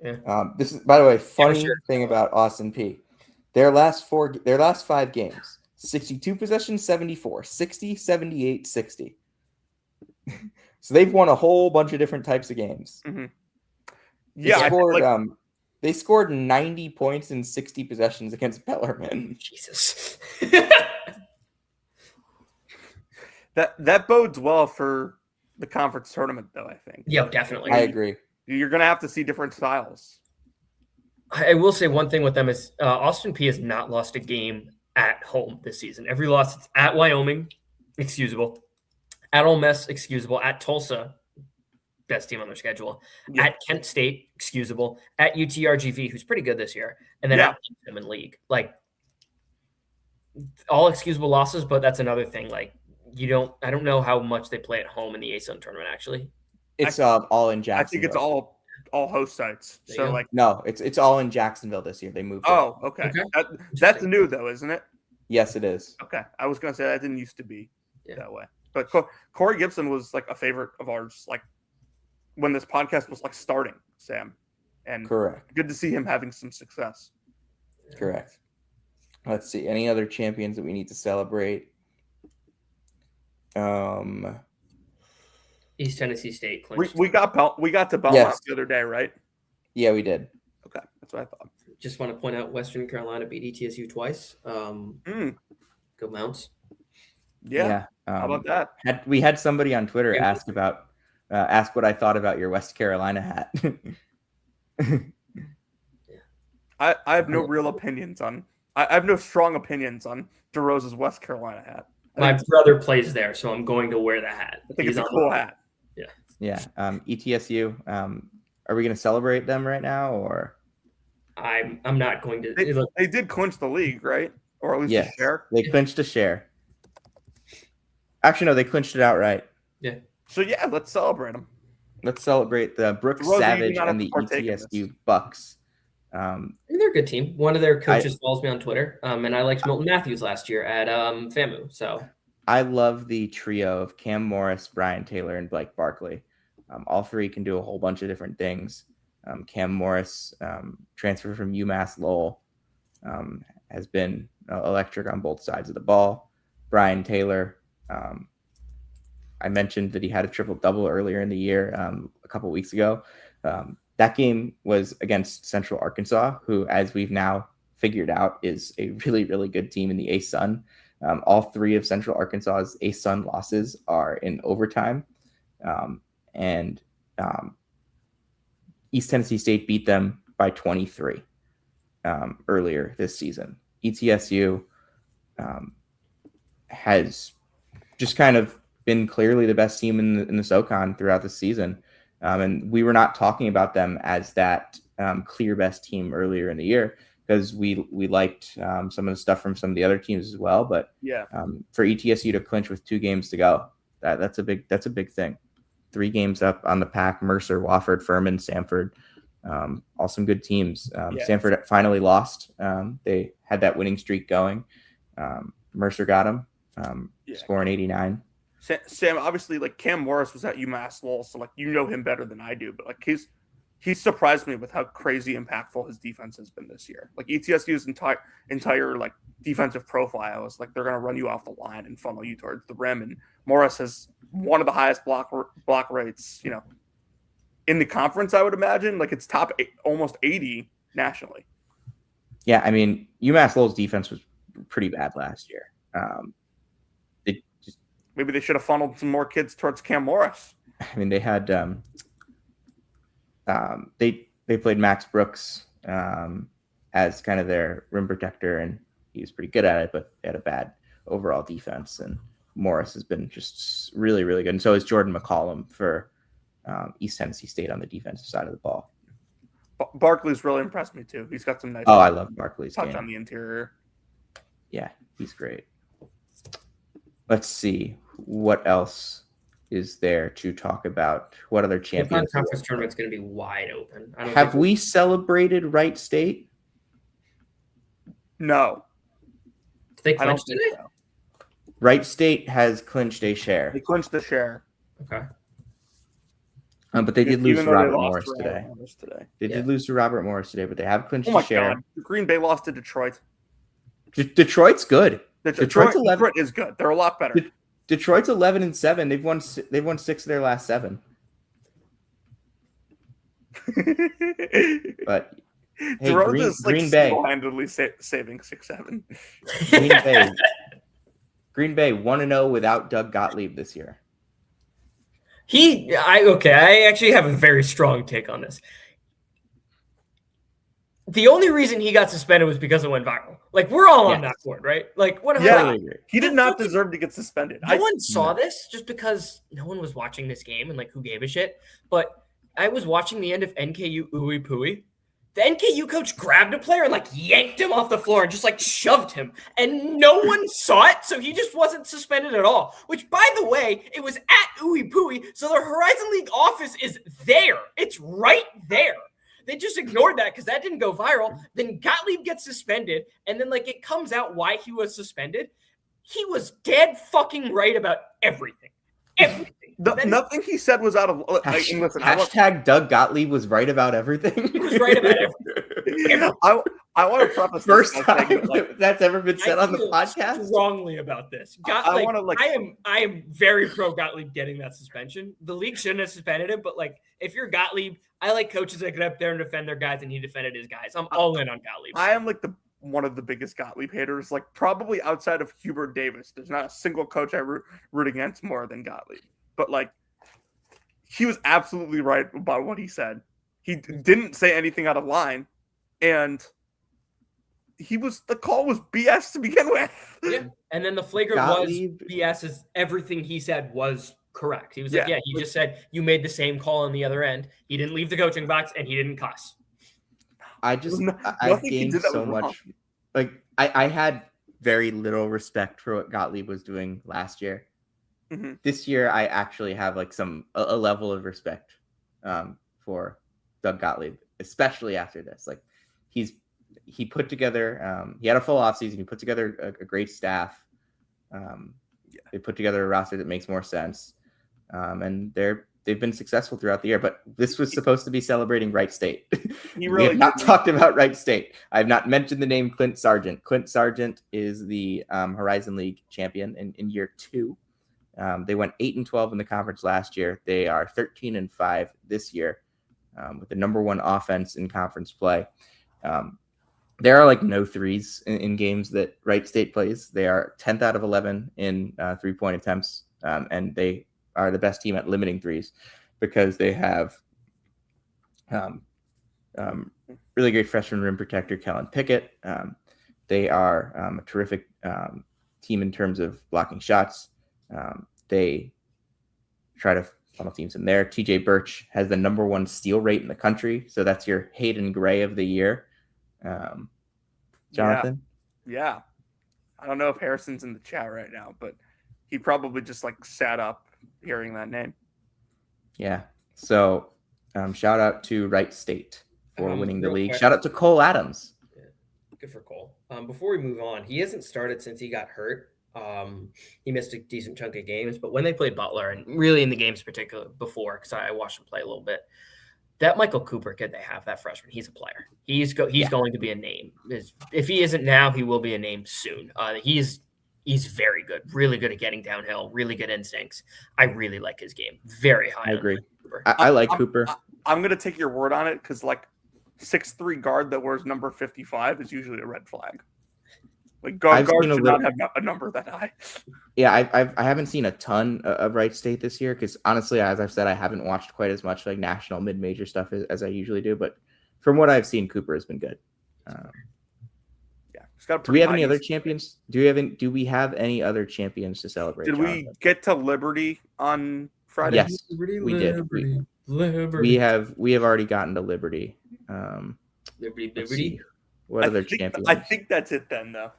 C: Yeah.
B: This is, by the way, funny
C: sure.
B: thing about Austin Peay. Their last 5 games, 62 possessions, 74, 60, 78, 60. So they've won a whole bunch of different types of games.
D: Mm-hmm.
B: Yeah, they scored 90 points in 60 possessions against Bellarmine.
C: Jesus.
D: That bodes well for the conference tournament, though, I think.
C: Yeah, definitely.
B: I agree.
D: You're going to have to see different styles.
C: I will say one thing with them is Austin Peay has not lost a game at home this season. Every loss, it's at Wyoming, excusable. At Ole Miss, excusable. At Tulsa, best team on their schedule. Yeah. At Kent State, excusable. At UTRGV, who's pretty good this year. And then at them in league. Like, all excusable losses, but that's another thing. Like, I don't know how much they play at home in the ASUN tournament, actually.
B: It's all in Jacksonville.
D: I think it's all host sites. So like
B: no, it's all in Jacksonville this year. They moved.
D: Oh, okay. That's new though, isn't it?
B: Yes, it is.
D: Okay, I was gonna say that didn't used to be that way. But Corey Gibson was like a favorite of ours, like when this podcast was like starting, Sam. And
B: correct.
D: Good to see him having some success.
B: Correct. Let's see. Any other champions that we need to celebrate?
C: East Tennessee State clinched.
D: We got to Belmont the other day, right?
B: Yeah, we did.
D: Okay, that's what I thought.
C: Just want to point out Western Carolina beat ETSU twice. Go Mounts.
D: Yeah. How about that?
B: We had somebody on Twitter ask what I thought about your West Carolina hat.
D: I have no real opinions on. I have no strong opinions on DeRosa's West Carolina hat.
C: My brother plays there, so I'm going to wear the hat.
D: I think it's a cool hat.
C: Yeah.
B: Yeah. ETSU. Are we going to celebrate them right now, or?
C: I'm not going to.
D: They did clinch the league, right? Or at least a share.
B: They clinched a share. Actually, no, they clinched it outright.
C: Yeah.
D: So yeah, let's celebrate them.
B: Let's celebrate the Brooks Savage and the ETSU Bucks.
C: They're a good team. One of their coaches follows me on Twitter, and I liked Milton Matthews last year at FAMU. So
B: I love the trio of Cam Morris, Brian Taylor, and Blake Barkley. All three can do a whole bunch of different things. Cam Morris, transfer from UMass Lowell, has been electric on both sides of the ball. Brian Taylor, I mentioned that he had a triple-double earlier in the year a couple weeks ago. That game was against Central Arkansas, who, as we've now figured out, is a really, really good team in the ASUN. All three of Central Arkansas's ASUN losses are in overtime. And East Tennessee State beat them by 23 earlier this season. ETSU has just kind of been clearly the best team in the SoCon throughout the season. And we were not talking about them as that clear best team earlier in the year because we liked some of the stuff from some of the other teams as well. But for ETSU to clinch with 2 games to go, that's a big thing. 3 games up on the pack: Mercer, Wofford, Furman, Samford, all some good teams. Samford finally lost. They had that winning streak going. Mercer got them, scoring 89.
D: Sam, obviously, like Cam Morris was at UMass Lowell, so like you know him better than I do, but like he's surprised me with how crazy impactful his defense has been this year. Like ETSU's entire like defensive profile is like they're gonna run you off the line and funnel you towards the rim, and Morris has one of the highest block rates, in the conference. I would imagine like it's top almost 80 nationally.
B: Yeah, I mean UMass Lowell's defense was pretty bad last year.
D: Maybe they should have funneled some more kids towards Cam Morris.
B: I mean, they had they they played Max Brooks as kind of their rim protector, and he was pretty good at it, but they had a bad overall defense. And Morris has been just really, really good. And so is Jordan McCollum for East Tennessee State on the defensive side of the ball.
D: Barkley's really impressed me too. He's got some nice.
B: I love Barkley's
D: touch
B: game
D: on the interior.
B: Yeah, he's great. Let's see what else is there to talk about. What other champions?
C: The conference tournament's going to be wide open.
B: Have we celebrated Wright State?
D: No.
C: Did they clinch today?
D: So.
B: Wright State has clinched a share.
D: They clinched the share.
C: Okay.
B: But they did lose to Robert Morris today. They
C: Yeah.
B: did lose to Robert Morris today, but they have clinched a share.
D: God. Green Bay lost to Detroit.
B: Detroit's good.
D: Detroit is good. They're a lot better.
B: Detroit's 11-7. They've won 6 of their last 7. But hey,
D: DeRosa is
B: Green Bay
D: single-handedly saving 6-7.
B: Green Bay 1-0 without Doug Gottlieb this year.
C: I actually have a very strong take on this. The only reason he got suspended was because it went viral. Like, we're all on that board, right? Like, what?
D: Yeah, he did not deserve to get suspended.
C: No one saw this just because no one was watching this game and, like, who gave a shit? But I was watching the end of NKU Ooey Pooey. The NKU coach grabbed a player and, like, yanked him off the floor and just, like, shoved him. And no one saw it, so he just wasn't suspended at all. Which, by the way, it was at Ooey Pooey, so the Horizon League office is there. It's right there. They just ignored that because that didn't go viral. Then Gottlieb gets suspended, and then, like, it comes out why he was suspended. He was dead fucking right about everything. Everything.
D: Nothing he said was out of
B: Hashtag Doug Gottlieb was right about everything.
C: He was right about everything.
D: I want to preface
B: first time that's ever been said on the podcast
C: strongly about this. I am very pro Gottlieb getting that suspension. The league shouldn't have suspended him, but like if you're Gottlieb, I like coaches that get up there and defend their guys, and he defended his guys. I'm all in on Gottlieb.
D: I am like one of the biggest Gottlieb haters, like probably outside of Hubert Davis. There's not a single coach I root against more than Gottlieb. But like, he was absolutely right about what he said. He didn't say anything out of line, and the call was BS to begin with.
C: Yeah, and then the flagrant Gottlieb was BS. Is everything he said was correct. He was like, he just said you made the same call on the other end. He didn't leave the coaching box, and he didn't cuss.
B: I gained so much. Like I had very little respect for what Gottlieb was doing last year. Mm-hmm. This year, I actually have like a level of respect for Doug Gottlieb, especially after this. Like he put together, he had a full offseason. He put together a great staff. They put together a roster that makes more sense, and they've been successful throughout the year. But this was supposed to be celebrating Wright State. We have not talked about Wright State. I have not mentioned the name Clint Sargent. Clint Sargent is the Horizon League champion in year 2. They went 8-12 in the conference last year. They are 13-5 this year, with the number 1 offense in conference play. There are like no threes in games that Wright State plays. They are 10th out of 11 in 3-point attempts, and they are the best team at limiting threes because they have really great freshman rim protector Kellen Pickett. They are a terrific team in terms of blocking shots. They try to funnel teams in there. TJ Birch has the number 1 steal rate in the country. So that's your Hayden Gray of the year. Jonathan?
D: Yeah. I don't know if Harrison's in the chat right now, but he probably just like sat up hearing that name.
B: Yeah. So shout out to Wright State for winning the league. Shout out to Cole Adams.
C: Yeah. Good for Cole. Before we move on, he hasn't started since he got hurt. He missed a decent chunk of games, but when they played Butler, and really in the games particular before, because I watched him play a little bit, that Michael Cooper kid they have, that freshman, he's a player. He's going to be a name. If he isn't now, he will be a name soon. He's very good, really good at getting downhill, really good instincts. I really like his game. Very high.
B: I agree. I like Cooper.
D: I'm going to take your word on it because like 6'3" guard that wears number 55 is usually a red flag. Like guard should not have a number that high.
B: Yeah, I haven't seen a ton of Wright State this year because honestly, as I've said, I haven't watched quite as much like national mid-major stuff as I usually do. But from what I've seen, Cooper has been good.
D: Yeah. He's got a
B: Do we have any
D: high
B: other
D: ECU.
B: champions? Do we have any other champions to celebrate?
D: Did we
B: Jonathan?
D: get to Liberty on Friday?
B: Yes, we did. We have already gotten to Liberty. Let's see. What other champions?
D: I think that's it then, though.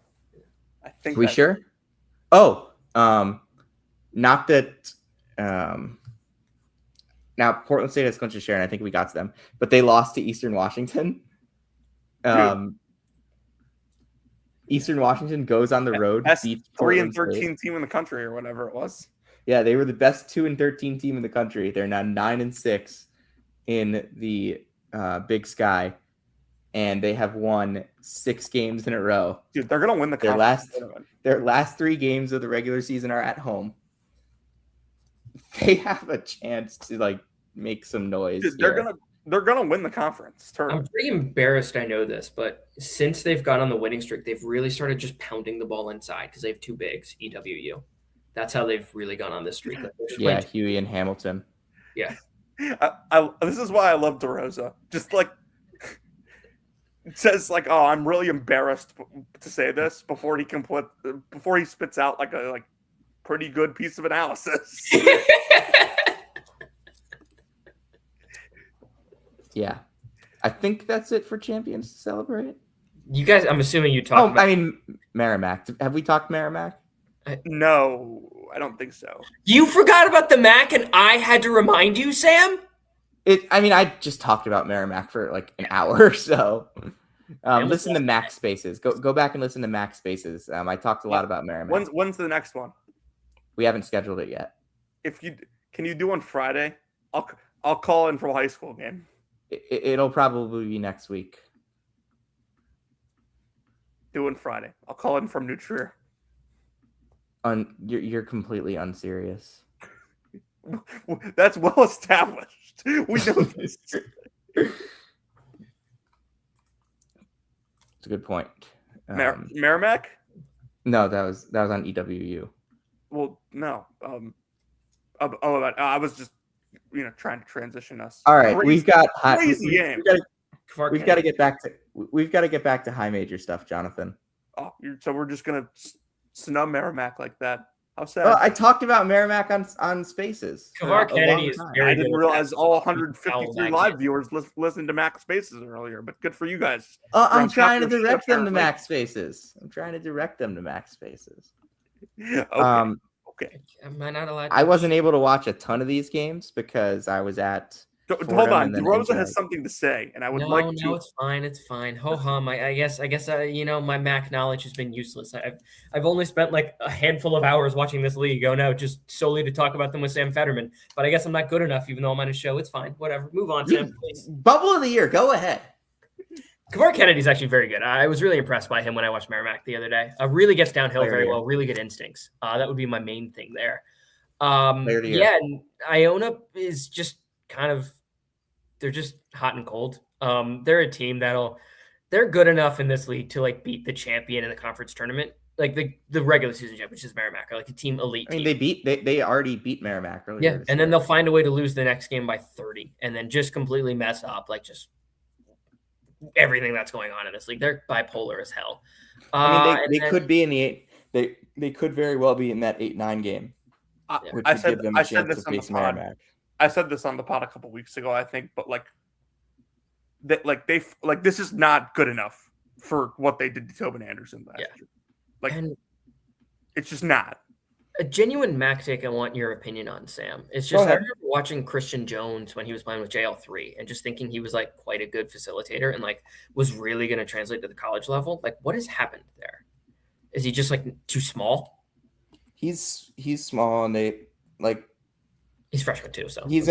D: I think.
B: We sure? Oh, not that. Now Portland State has Clinton Sharon. I think we got to them, but they lost to Eastern Washington. Eastern Washington goes on the road,
D: Best
B: beats
D: 3-13
B: Portland State.
D: team in the country, or whatever it was.
B: Yeah, they were the best 2-13 team in the country. They're now 9-6 in the Big Sky, and they have won 6 games in a row.
D: Dude, they're gonna win the
B: Their last 3 games of the regular season are at home. They have a chance to make some noise.
D: Dude, they're gonna win the conference tournament.
C: I'm pretty embarrassed. I know this, but since they've got on the winning streak, they've really started just pounding the ball inside because they have 2 bigs, EWU. That's how they've really gone on this streak.
B: Yeah, Huey and Hamilton.
C: Yeah.
D: This is why I love DeRosa. Just it says oh, I'm really embarrassed to say this before he spits out a pretty good piece of analysis.
B: Yeah, I think that's it for champions to celebrate.
C: You guys, I'm assuming you talked about.
B: I mean, Merrimack. Have we talked Merrimack?
D: No, I don't think so.
C: You forgot about the Mac, and I had to remind you, Sam?
B: I just talked about Merrimack for an hour or so. Listen to Max Spaces. Go back and listen to Max Spaces. I talked a lot about Merrimack.
D: When's the next one?
B: We haven't scheduled it yet.
D: Can you do on Friday? I'll call in for a high school game.
B: It'll probably be next week.
D: Doing Friday. I'll call in from New Trier.
B: You're completely unserious.
D: That's well established. We know this.
B: It's a good point.
D: Merrimack?
B: No, that was on EWU.
D: Well, no. I was just trying to transition us.
B: All right, we've got to get back to high major stuff, Jonathan.
D: Oh, so we're just gonna snub Merrimack like that? How sad.
B: Well, I talked about Merrimack on Spaces.
C: Kavar Kennedy is very
D: I didn't
C: good
D: realize all 153
C: Foul
D: live viewers listened to Mac Spaces earlier, but good for you guys.
B: I'm trying to direct them to Mac Spaces.
D: Okay.
C: Am I not allowed to?
B: I wasn't able to watch a ton of these games because I was at.
D: Hold on. DeRosa has something to say, and I would like to.
C: No, it's fine. Ho hum. I guess. My Mac knowledge has been useless. I've only spent a handful of hours watching this league. Oh no, just solely to talk about them with Sam Fetterman. But I guess I'm not good enough, even though I'm on a show. It's fine. Whatever. Move on, Sam. Please.
B: Bubble of the year. Go ahead.
C: Kavar Kennedy's actually very good. I was really impressed by him when I watched Merrimack the other day. Really gets downhill very well. Really good instincts. That would be my main thing there. Yeah, and Iona is just they're just hot and cold. They're a team they're good enough in this league to beat the champion in the conference tournament, the regular season champion, which is Merrimack, or a team elite.
B: I mean, they already beat Merrimack earlier.
C: Yeah, and then they'll find a way to lose the next game by 30, and then just completely mess up just everything that's going on in this league. They're bipolar as hell.
B: They could be in the 8. They could very well be in that 8-9 game.
D: I said this on the pod a couple weeks ago, I think, but this is not good enough for what they did to Tobin Anderson last year. It's just not.
C: A genuine Mac take I want your opinion on, Sam. It's just I remember watching Christian Jones when he was playing with JL3 and just thinking he was quite a good facilitator and was really going to translate to the college level. What has happened there? Is he just too small?
B: He's small and
C: he's freshman too, so
B: he's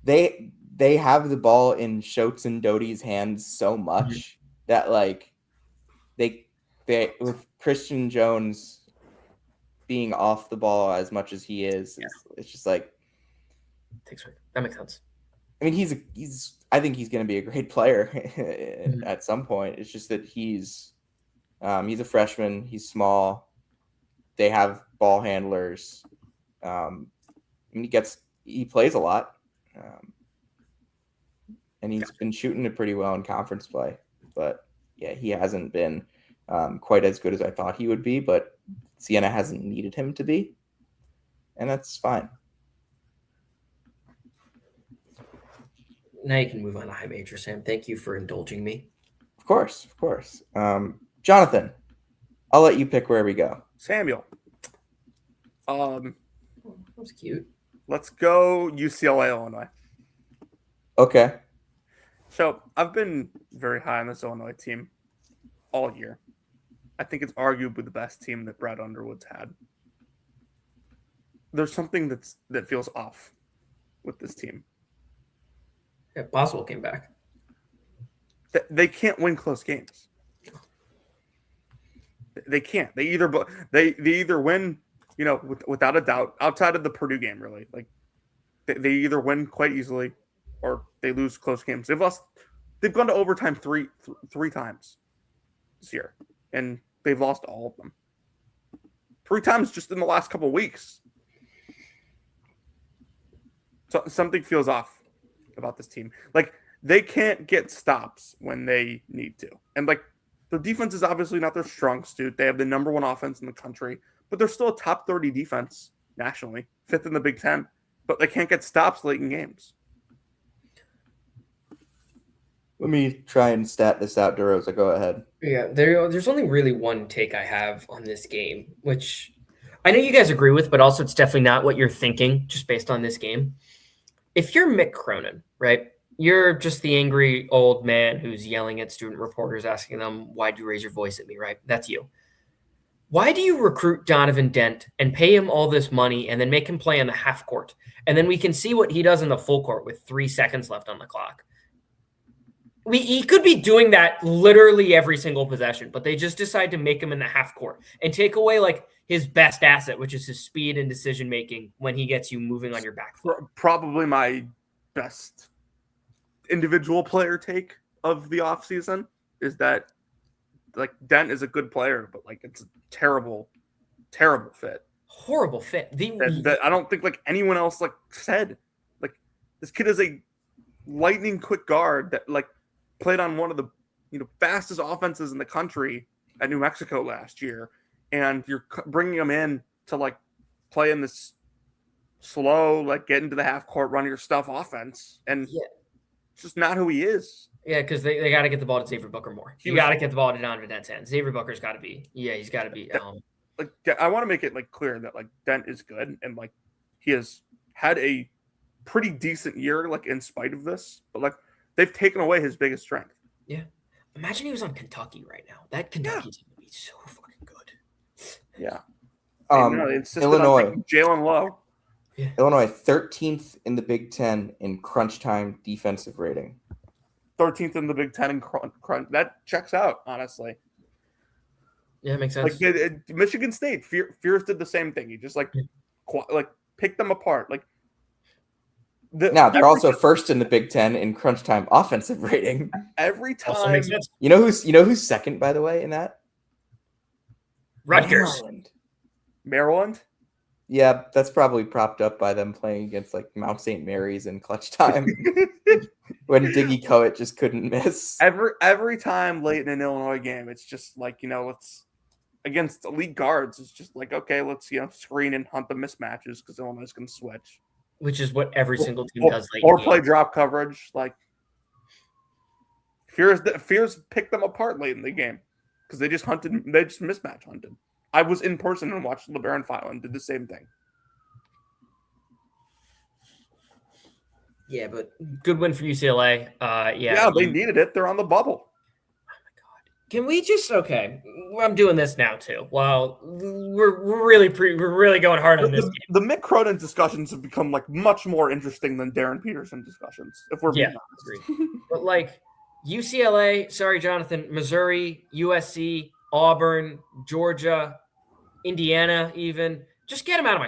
B: they have the ball in Schultz and Doty's hands so much that they with Christian Jones being off the ball as much as he is, it's just
C: that makes sense.
B: I mean, I think he's going to be a great player at some point. It's just that he's a freshman. He's small. They have ball handlers. And he plays a lot. and he's been shooting it pretty well in conference play. But yeah, he hasn't been quite as good as I thought he would be, but Siena hasn't needed him to be, and that's fine.
C: Now you can move on to high major, Sam. Thank you for indulging me.
B: Of course. Jonathan, I'll let you pick where we go.
D: Samuel.
C: That's cute.
D: Let's go UCLA, Illinois.
B: Okay.
D: So I've been very high on this Illinois team all year. I think it's arguably the best team that Brad Underwood's had. There's something that feels off with this team.
C: Yeah, Boswell came back.
D: They can't win close games. They can't. They either win, without a doubt, outside of the Purdue game, really. Like they either win quite easily or they lose close games. They've gone to overtime three times this year, and they've lost all of them. 3 times just in the last couple of weeks. So something feels off about this team. Like, they can't get stops when they need to. And, like, their defense is obviously not their strong suit. They have the number 1 offense in the country, but they're still a top 30 defense nationally, 5th in the Big Ten. But they can't get stops late in games.
B: Let me try and stat this out, DeRosa. Go ahead.
C: Yeah, there's only really one take I have on this game, which I know you guys agree with, but also it's definitely not what you're thinking just based on this game. If you're Mick Cronin, right, you're just the angry old man who's yelling at student reporters, asking them, why'd you raise your voice at me, right? That's you. Why do you recruit Donovan Dent and pay him all this money and then make him play on the half court? And then we can see what he does in the full court with 3 seconds left on the clock. He could be doing that literally every single possession, but they just decide to make him in the half court and take away like his best asset, which is his speed and decision making when he gets you moving on your back foot.
D: Probably my best individual player take of the offseason is that, like, Dent is a good player, but like it's a terrible fit.
C: Horrible fit.
D: That I don't think like anyone else like said. Like, this kid is a lightning quick guard that like played on one of the fastest offenses in the country at New Mexico last year, and you're bringing him in to like play in this slow, like get into the half court, run your stuff offense, and it's just not who he is.
C: Yeah, because they got to get the ball to Xavier Booker more. You got to get the ball to Donovan Dent's hands. Xavier Booker's got to be. Yeah, he's got to be.
D: Like, I want to make it like clear that like Dent is good and like he has had a pretty decent year, like in spite of this, but like they've taken away his biggest strength.
C: Yeah, imagine he was on Kentucky right now. That Kentucky's gonna be so fucking good.
D: Yeah.
B: Illinois,
D: Jalen Lowe.
C: Yeah.
B: Illinois 13th in the Big Ten in crunch time defensive rating.
D: 13th in the Big Ten in crunch. That checks out, honestly.
C: Yeah, it makes sense.
D: Like Michigan State, Fierce did the same thing. He just like picked them apart. Like
B: now they're also first in the Big Ten in crunch time offensive rating.
D: Every time.
C: Also makes sense.
B: You know who's second, by the way, in that?
C: Rutgers.
D: Maryland.
B: Yeah, that's probably propped up by them playing against like Mount St. Mary's in clutch time when Diggy Coet just couldn't miss.
D: Every time late in an Illinois game, it's just like, let's against elite guards. It's just like, okay, let's screen and hunt the mismatches because Illinois can switch,
C: which is what every single team does late.
D: Or play drop coverage. Like Fears picked them apart late in the game because they just mismatch hunted. I was in person and watched LeBaron Filan did the same thing.
C: Yeah, but good win for UCLA.
D: Yeah, they needed it. They're on the bubble.
C: Oh my god! Can we just I'm doing this now too. Well, we're really going hard on this game.
D: The Mick Cronin discussions have become like much more interesting than Darren Peterson discussions. If we're being honest,
C: but like UCLA, sorry, Jonathan, Missouri, USC, Auburn, Georgia, Indiana, even. Just get them out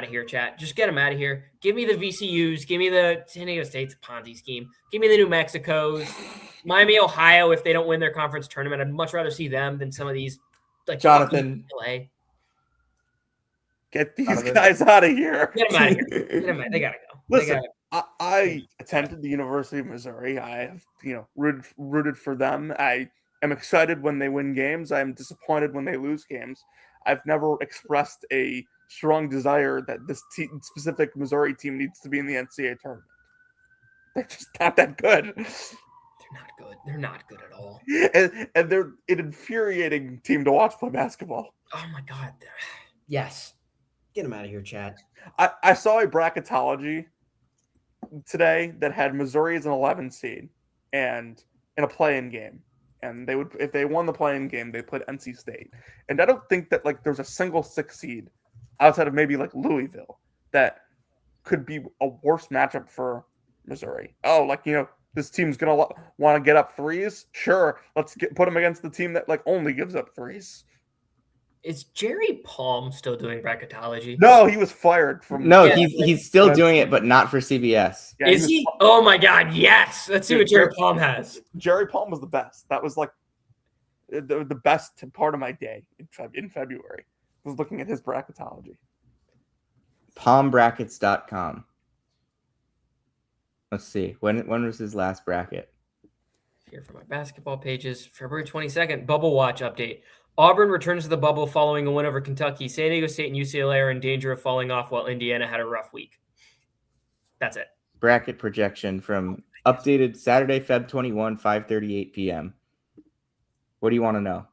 C: of here, chat. Just get them out of here. Give me the VCUs. Give me the San Diego State's Ponzi scheme. Give me the New Mexicos. Miami, Ohio, if they don't win their conference tournament. I'd much rather see them than some of these. Like
B: Jonathan.
C: LA.
D: Get these guys out of here.
C: Get them out of here. Get them out. They got to go.
D: Listen, I attended the University of Missouri. I have, rooted for them. I am excited when they win games. I am disappointed when they lose games. I've never expressed a strong desire that this specific Missouri team needs to be in the NCAA tournament. They're just not that good.
C: They're not good. They're not good at all.
D: And they're an infuriating team to watch play basketball.
C: Oh my God. Yes. Get them out of here, Chad.
D: I saw a bracketology today that had Missouri as an 11 seed and in a play-in game. And they would, if they won the play-in game, they played NC State. And I don't think that like there's a single 6 seed outside of maybe like Louisville that could be a worse matchup for Missouri. Oh, like, this team's going to want to get up threes? Sure, let's put them against the team that like only gives up threes.
C: Is Jerry Palm still doing bracketology?
D: No, he was fired from.
B: No, he's still doing it, but not for CBS.
C: Yeah, is he? Oh my God, yes! Let's see what Jerry Palm has.
D: Jerry Palm was the best. That was like the best part of my day in February. I was looking at his bracketology.
B: Palmbrackets.com. Let's see. When was his last bracket?
C: Here for my basketball pages. February 22nd, Bubble Watch update. Auburn returns to the bubble following a win over Kentucky. San Diego State and UCLA are in danger of falling off while Indiana had a rough week. That's it.
B: Bracket projection from updated Saturday, Feb 21, 5:38 p.m. What do you want to know?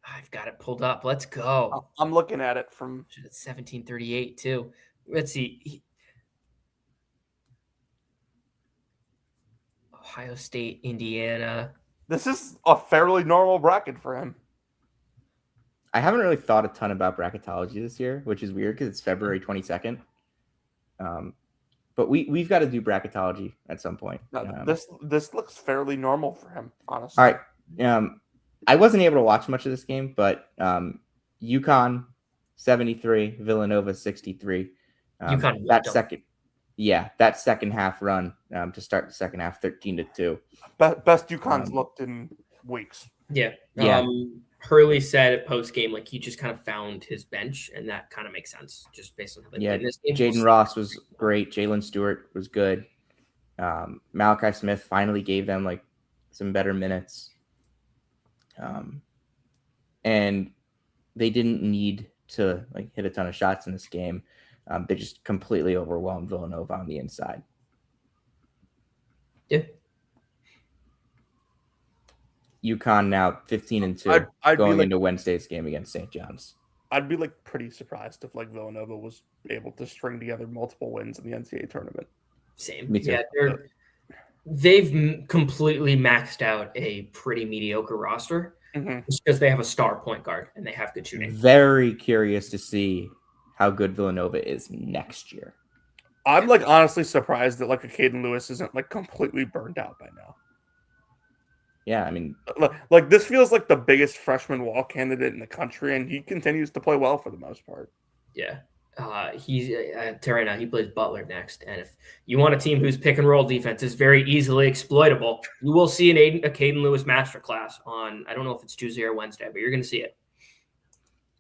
C: I've got it pulled up. Let's go.
D: I'm looking at it from...
C: It's 1738 too. Let's see. Ohio State, Indiana.
D: This is a fairly normal bracket for him.
B: I haven't really thought a ton about bracketology this year, which is weird because it's February 22nd. But we've got to do bracketology at some point.
D: This looks fairly normal for him, honestly.
B: All right. I wasn't able to watch much of this game, but UConn 73, Villanova 63. That second half run to start the second half, 13-2.
D: Best UConn's looked in weeks.
C: Yeah.
B: Yeah.
C: Hurley said at post game, like he just kind of found his bench, and that kind of makes sense just based on how they played this game.
B: Jaden Ross was great. Jalen Stewart was good. Malachi Smith finally gave them like some better minutes. And they didn't need to like hit a ton of shots in this game. They just completely overwhelmed Villanova on the inside.
C: Yeah.
B: UConn now 15-2 going into Wednesday's game against St. John's.
D: I'd be like pretty surprised if like Villanova was able to string together multiple wins in the NCAA tournament.
C: Same.
B: Me too.
C: Yeah, they've completely maxed out a pretty mediocre roster just because they have a star point guard and they have good shooting.
B: Very curious to see how good Villanova is next year.
D: I'm like honestly surprised that like a Caden Lewis isn't like completely burned out by now.
B: Yeah, I mean,
D: like this feels like the biggest freshman wall candidate in the country, and he continues to play well for the most part.
C: Yeah, he's right now he plays Butler next, and if you want a team whose pick and roll defense is very easily exploitable, you will see a Caden Lewis masterclass on, I don't know if it's Tuesday or Wednesday, but you're going to see it.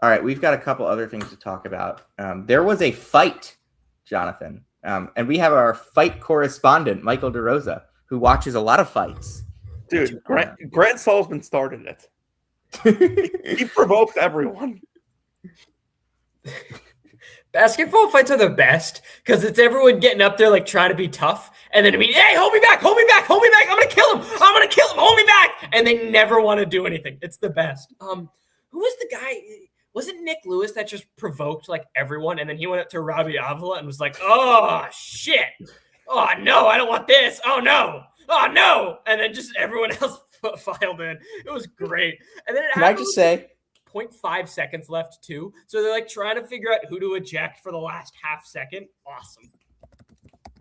B: All right, we've got a couple other things to talk about. There was a fight, Jonathan, and we have our fight correspondent, Michael DeRosa, who watches a lot of fights.
D: Dude, Grant Salzman started it. He provoked everyone.
C: Basketball fights are the best because it's everyone getting up there like trying to be tough, and then hey, hold me back, I'm gonna kill him, hold me back, and they never want to do anything. It's the best. Who was the guy? Was it Nick Lewis that just provoked like everyone, and then he went up to Robbie Avila and was like, "Oh shit, oh no, I don't want this, oh no, and then just everyone else filed in. It was great. And then
B: Can I just say
C: 0.5 seconds left too. So they're like trying to figure out who to eject for the last half second. Awesome.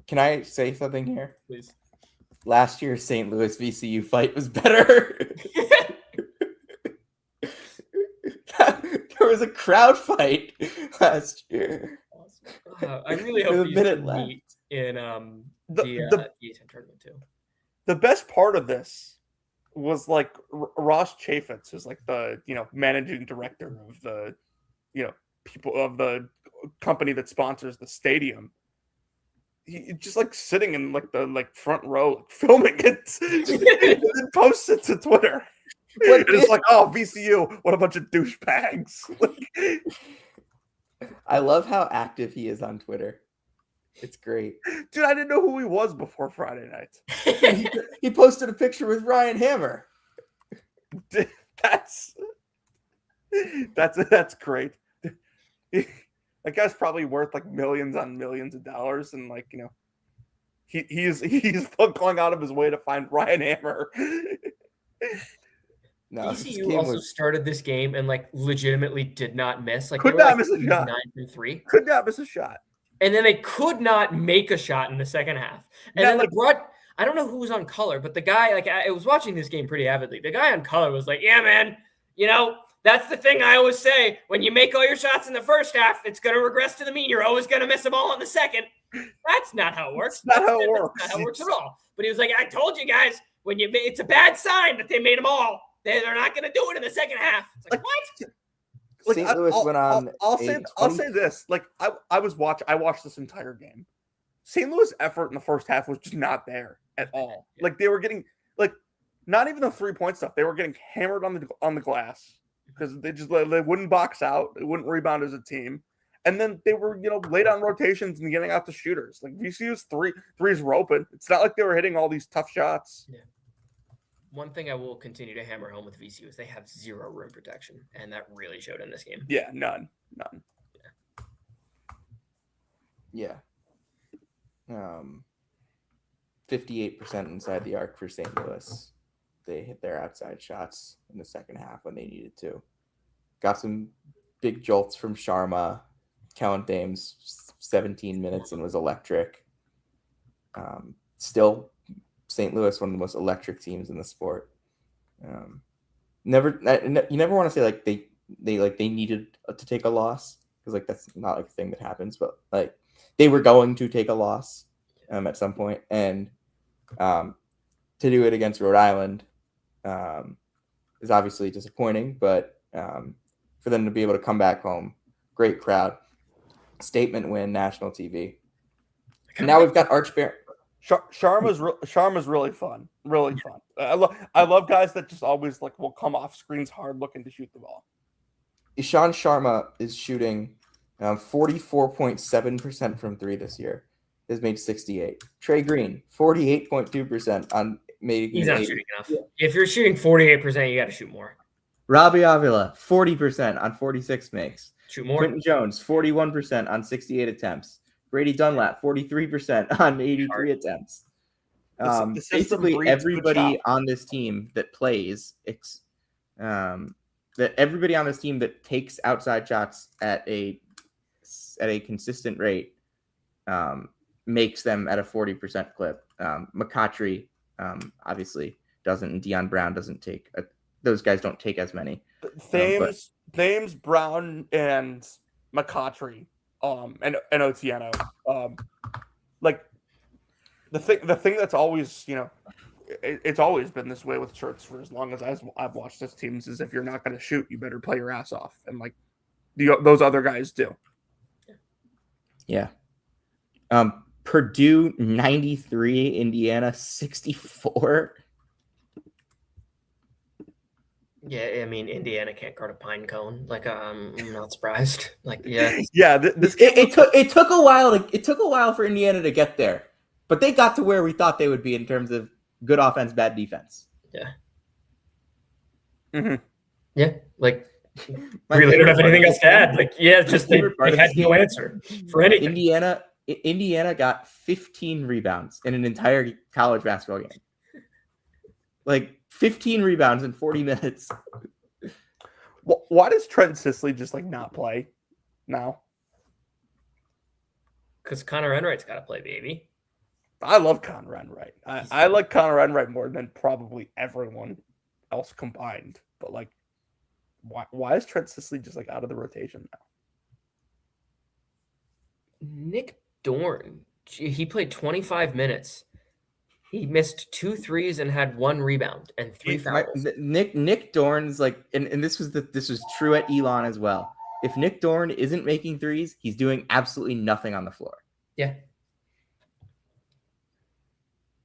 B: Can I say something here?
C: Please.
B: Last year's St. Louis VCU fight was better. There was a crowd fight last year.
C: Awesome. I really hope these two meet in the A10 tournament too.
D: The best part of this was like Ross Chaffetz, who's like the managing director of the people of the company that sponsors the stadium. he just like sitting in like the front row, like, filming it, and then posts it to Twitter. And it's like, oh, VCU, what a bunch of douchebags.
B: I love how active he is on Twitter. It's great.
D: Dude, I didn't know who he was before Friday night.
B: He posted a picture with Ryan Hammer.
D: That's great. That guy's probably worth like millions on millions of dollars, and like, you know, he's going out of his way to find Ryan Hammer.
B: No,
C: VCU also started this game and like legitimately did not miss. Like
D: could not miss a shot.
C: 9 from 3.
D: Could not miss a shot.
C: And then they could not make a shot in the second half. And then I don't know who was on color, but the guy, like, I was watching this game pretty avidly. The guy on color was like, yeah, man, you know, that's the thing I always say. When you make all your shots in the first half, it's going to regress to the mean. You're always going to miss them all in the second. That's not how it works.
D: That's not how it works.
C: That's not how it works at all. But he was like, I told you guys, it's a bad sign that they made them all. They're not going to do it in the second half. It's like, what?
B: Like, St. Louis went on.
D: I'll say this. Like, I watched this entire game. St. Louis' effort in the first half was just not there at all.
C: Yeah.
D: Like, they were getting, like, not even the 3-point stuff. They were getting hammered on the glass because they wouldn't box out. They wouldn't rebound as a team. And then they were, you know, late on rotations and getting out the shooters. Like, VCU's threes were open. It's not like they were hitting all these tough shots.
C: Yeah. One thing I will continue to hammer home with VCU is they have 0 rim protection, and that really showed in this game.
D: Yeah, none.
B: Yeah. 58% inside the arc for St. Louis. They hit their outside shots in the second half when they needed to. Got some big jolts from Sharma. Kellen Thames, 17 minutes and was electric. Still, St. Louis, one of the most electric teams in the sport. You never want to say like they needed to take a loss, because like that's not like a thing that happens, but like they were going to take a loss at some point, and to do it against Rhode Island is obviously disappointing, but for them to be able to come back home, great crowd, statement win, national TV. And now we've got Arch Barron.
D: Sharma's really fun. Really fun. I love guys that just always like will come off screens hard looking to shoot the ball.
B: Ishan Sharma is shooting 44.7% from 3 this year. Has made 68. Trey Green, 48.2% on making.
C: He's not shooting enough. If you're shooting 48%, you got to shoot more.
B: Robbie Avila, 40% on 46 makes.
C: Shoot more.
B: Quentin Jones, 41% on 68 attempts. Brady Dunlap, 43% on 83 attempts. Basically, everybody on this team that plays, everybody on this team that takes outside shots at a consistent rate, makes them at a 40% clip. McCautry obviously doesn't, and Deion Brown doesn't take. Those guys don't take as many.
D: Thames, Brown, and McCautry. And Otieno, like the thing that's always, you know, it's always been this way with Shirts for as long as I've watched this teams, is if you're not going to shoot, you better play your ass off, and like those other guys do.
B: Yeah. Purdue 93, Indiana 64.
C: Yeah, I mean, Indiana can't guard a pine cone. Like, I'm not surprised. Like, yeah,
D: yeah.
B: It took a while. It took a while for Indiana to get there, but they got to where we thought they would be in terms of good offense, bad defense.
C: Yeah.
D: Mm-hmm.
C: Yeah, like really don't have anything else to add. Like, yeah, just they had no answer for anything.
B: Indiana got 15 rebounds in an entire college basketball game. Like 15 rebounds in 40 minutes.
D: Why does Trent Sisley just like not play now?
C: Because Connor Enright's got to play, baby.
D: I love Connor Enright. I like Connor Enright more than probably everyone else combined. But like, why is Trent Sisley just like out of the rotation now?
C: Nick Dorn, he played 25 minutes. He missed 2 threes and had 1 rebound and 3 fouls.
B: Nick Dorn's like, and this was true at Elon as well. If Nick Dorn isn't making threes, he's doing absolutely nothing on the floor.
C: Yeah.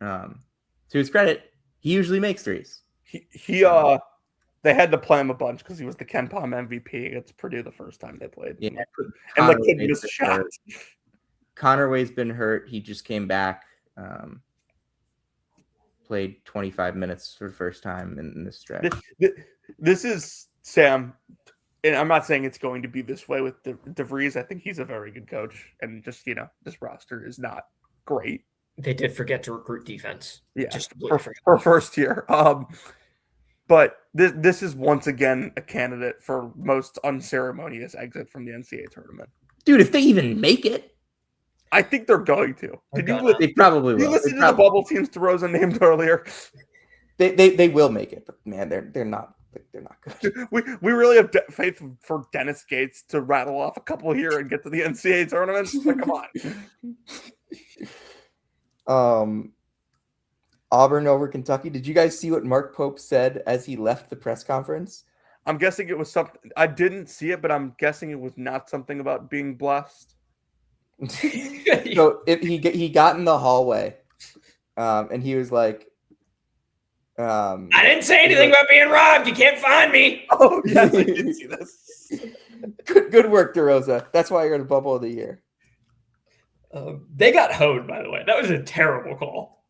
B: To his credit, he usually makes threes.
D: They had to play him a bunch because he was the Ken Palm MVP against Purdue the first time they played.
B: Yeah.
D: And they couldn't miss a shot.
B: Connerway's been hurt. He just came back. Played 25 minutes for the first time in this stretch.
D: This is Sam, and I'm not saying it's going to be this way with DeVries. I think he's a very good coach, and just this roster is not great.
C: They did forget to recruit defense.
D: Yeah, just for first year. But this is once again a candidate for most unceremonious exit from the NCAA tournament.
B: Dude, if they even make it.
D: I think they're going to.
B: They probably will.
D: You listen to the bubble teams DeRosa named earlier.
B: They will make it, but man, they're not good.
D: We really have faith for Dennis Gates to rattle off a couple here and get to the NCAA tournament. Like, come
B: on. Auburn over Kentucky. Did you guys see what Mark Pope said as he left the press conference?
D: I'm guessing it was something. I didn't see it, but I'm guessing it was not something about being blessed.
B: So he got in the hallway, and he was like,
C: "I didn't say anything about being robbed. You can't find me."
D: Oh yes, I did see this.
B: Good work, DeRosa. That's why you're in the bubble of the year.
C: They got hoed, by the way. That was a terrible call.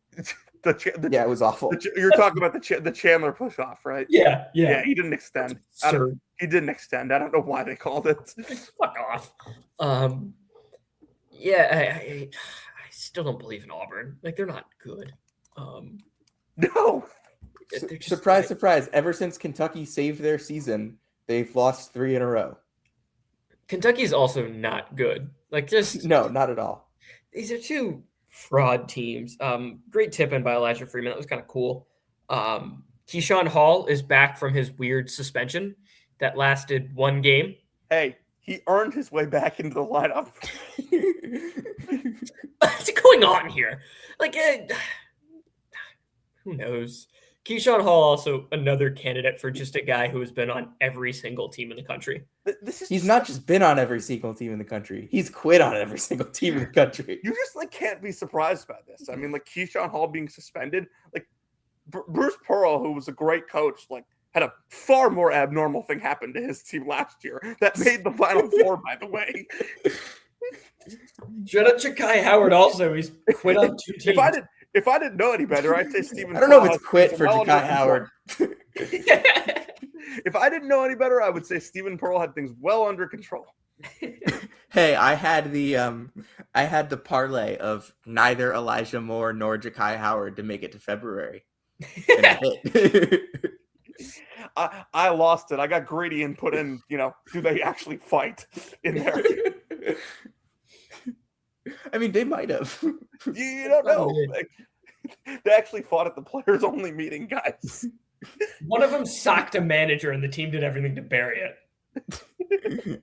B: Yeah, it was awful.
D: You're talking about the Chandler push off, right?
C: Yeah.
D: He didn't extend. He didn't extend. I don't know why they called it.
C: Fuck off. Yeah, I still don't believe in Auburn. Like, they're not good.
D: No.
B: Surprise. Ever since Kentucky saved their season, they've lost 3 in a row.
C: Kentucky's also not good. Like, just...
B: No, not at all.
C: These are 2 fraud teams. Great tip in by Elijah Freeman. That was kind of cool. Keyshawn Hall is back from his weird suspension that lasted 1 game.
D: Hey. He earned his way back into the lineup.
C: What's going on here? Like, who knows? Keyshawn Hall, also another candidate for just a guy who has been on every single team in the country.
B: He's not just been on every single team in the country. He's quit on every single team in the country.
D: You just can't be surprised by this. I mean, Keyshawn Hall being suspended, Bruce Pearl, who was a great coach, had a far more abnormal thing happen to his team last year that made the Final Four, by the way.
C: Shout out to Kai Howard also. He's quit on 2 teams.
D: If I didn't know any better, I'd say Stephen.
B: I don't know if it's quit for Ja'Kai Howard.
D: If I didn't know any better, I would say Stephen Pearl had things well under control.
B: Hey, I had the parlay of neither Elijah Moore nor Ja'Kai Howard to make it to February.
D: I lost it. I got greedy and put in, do they actually fight in there?
B: I mean, they might have.
D: You don't know. They actually fought at the players only meeting, guys.
C: One of them socked a manager and the team did everything to bury it.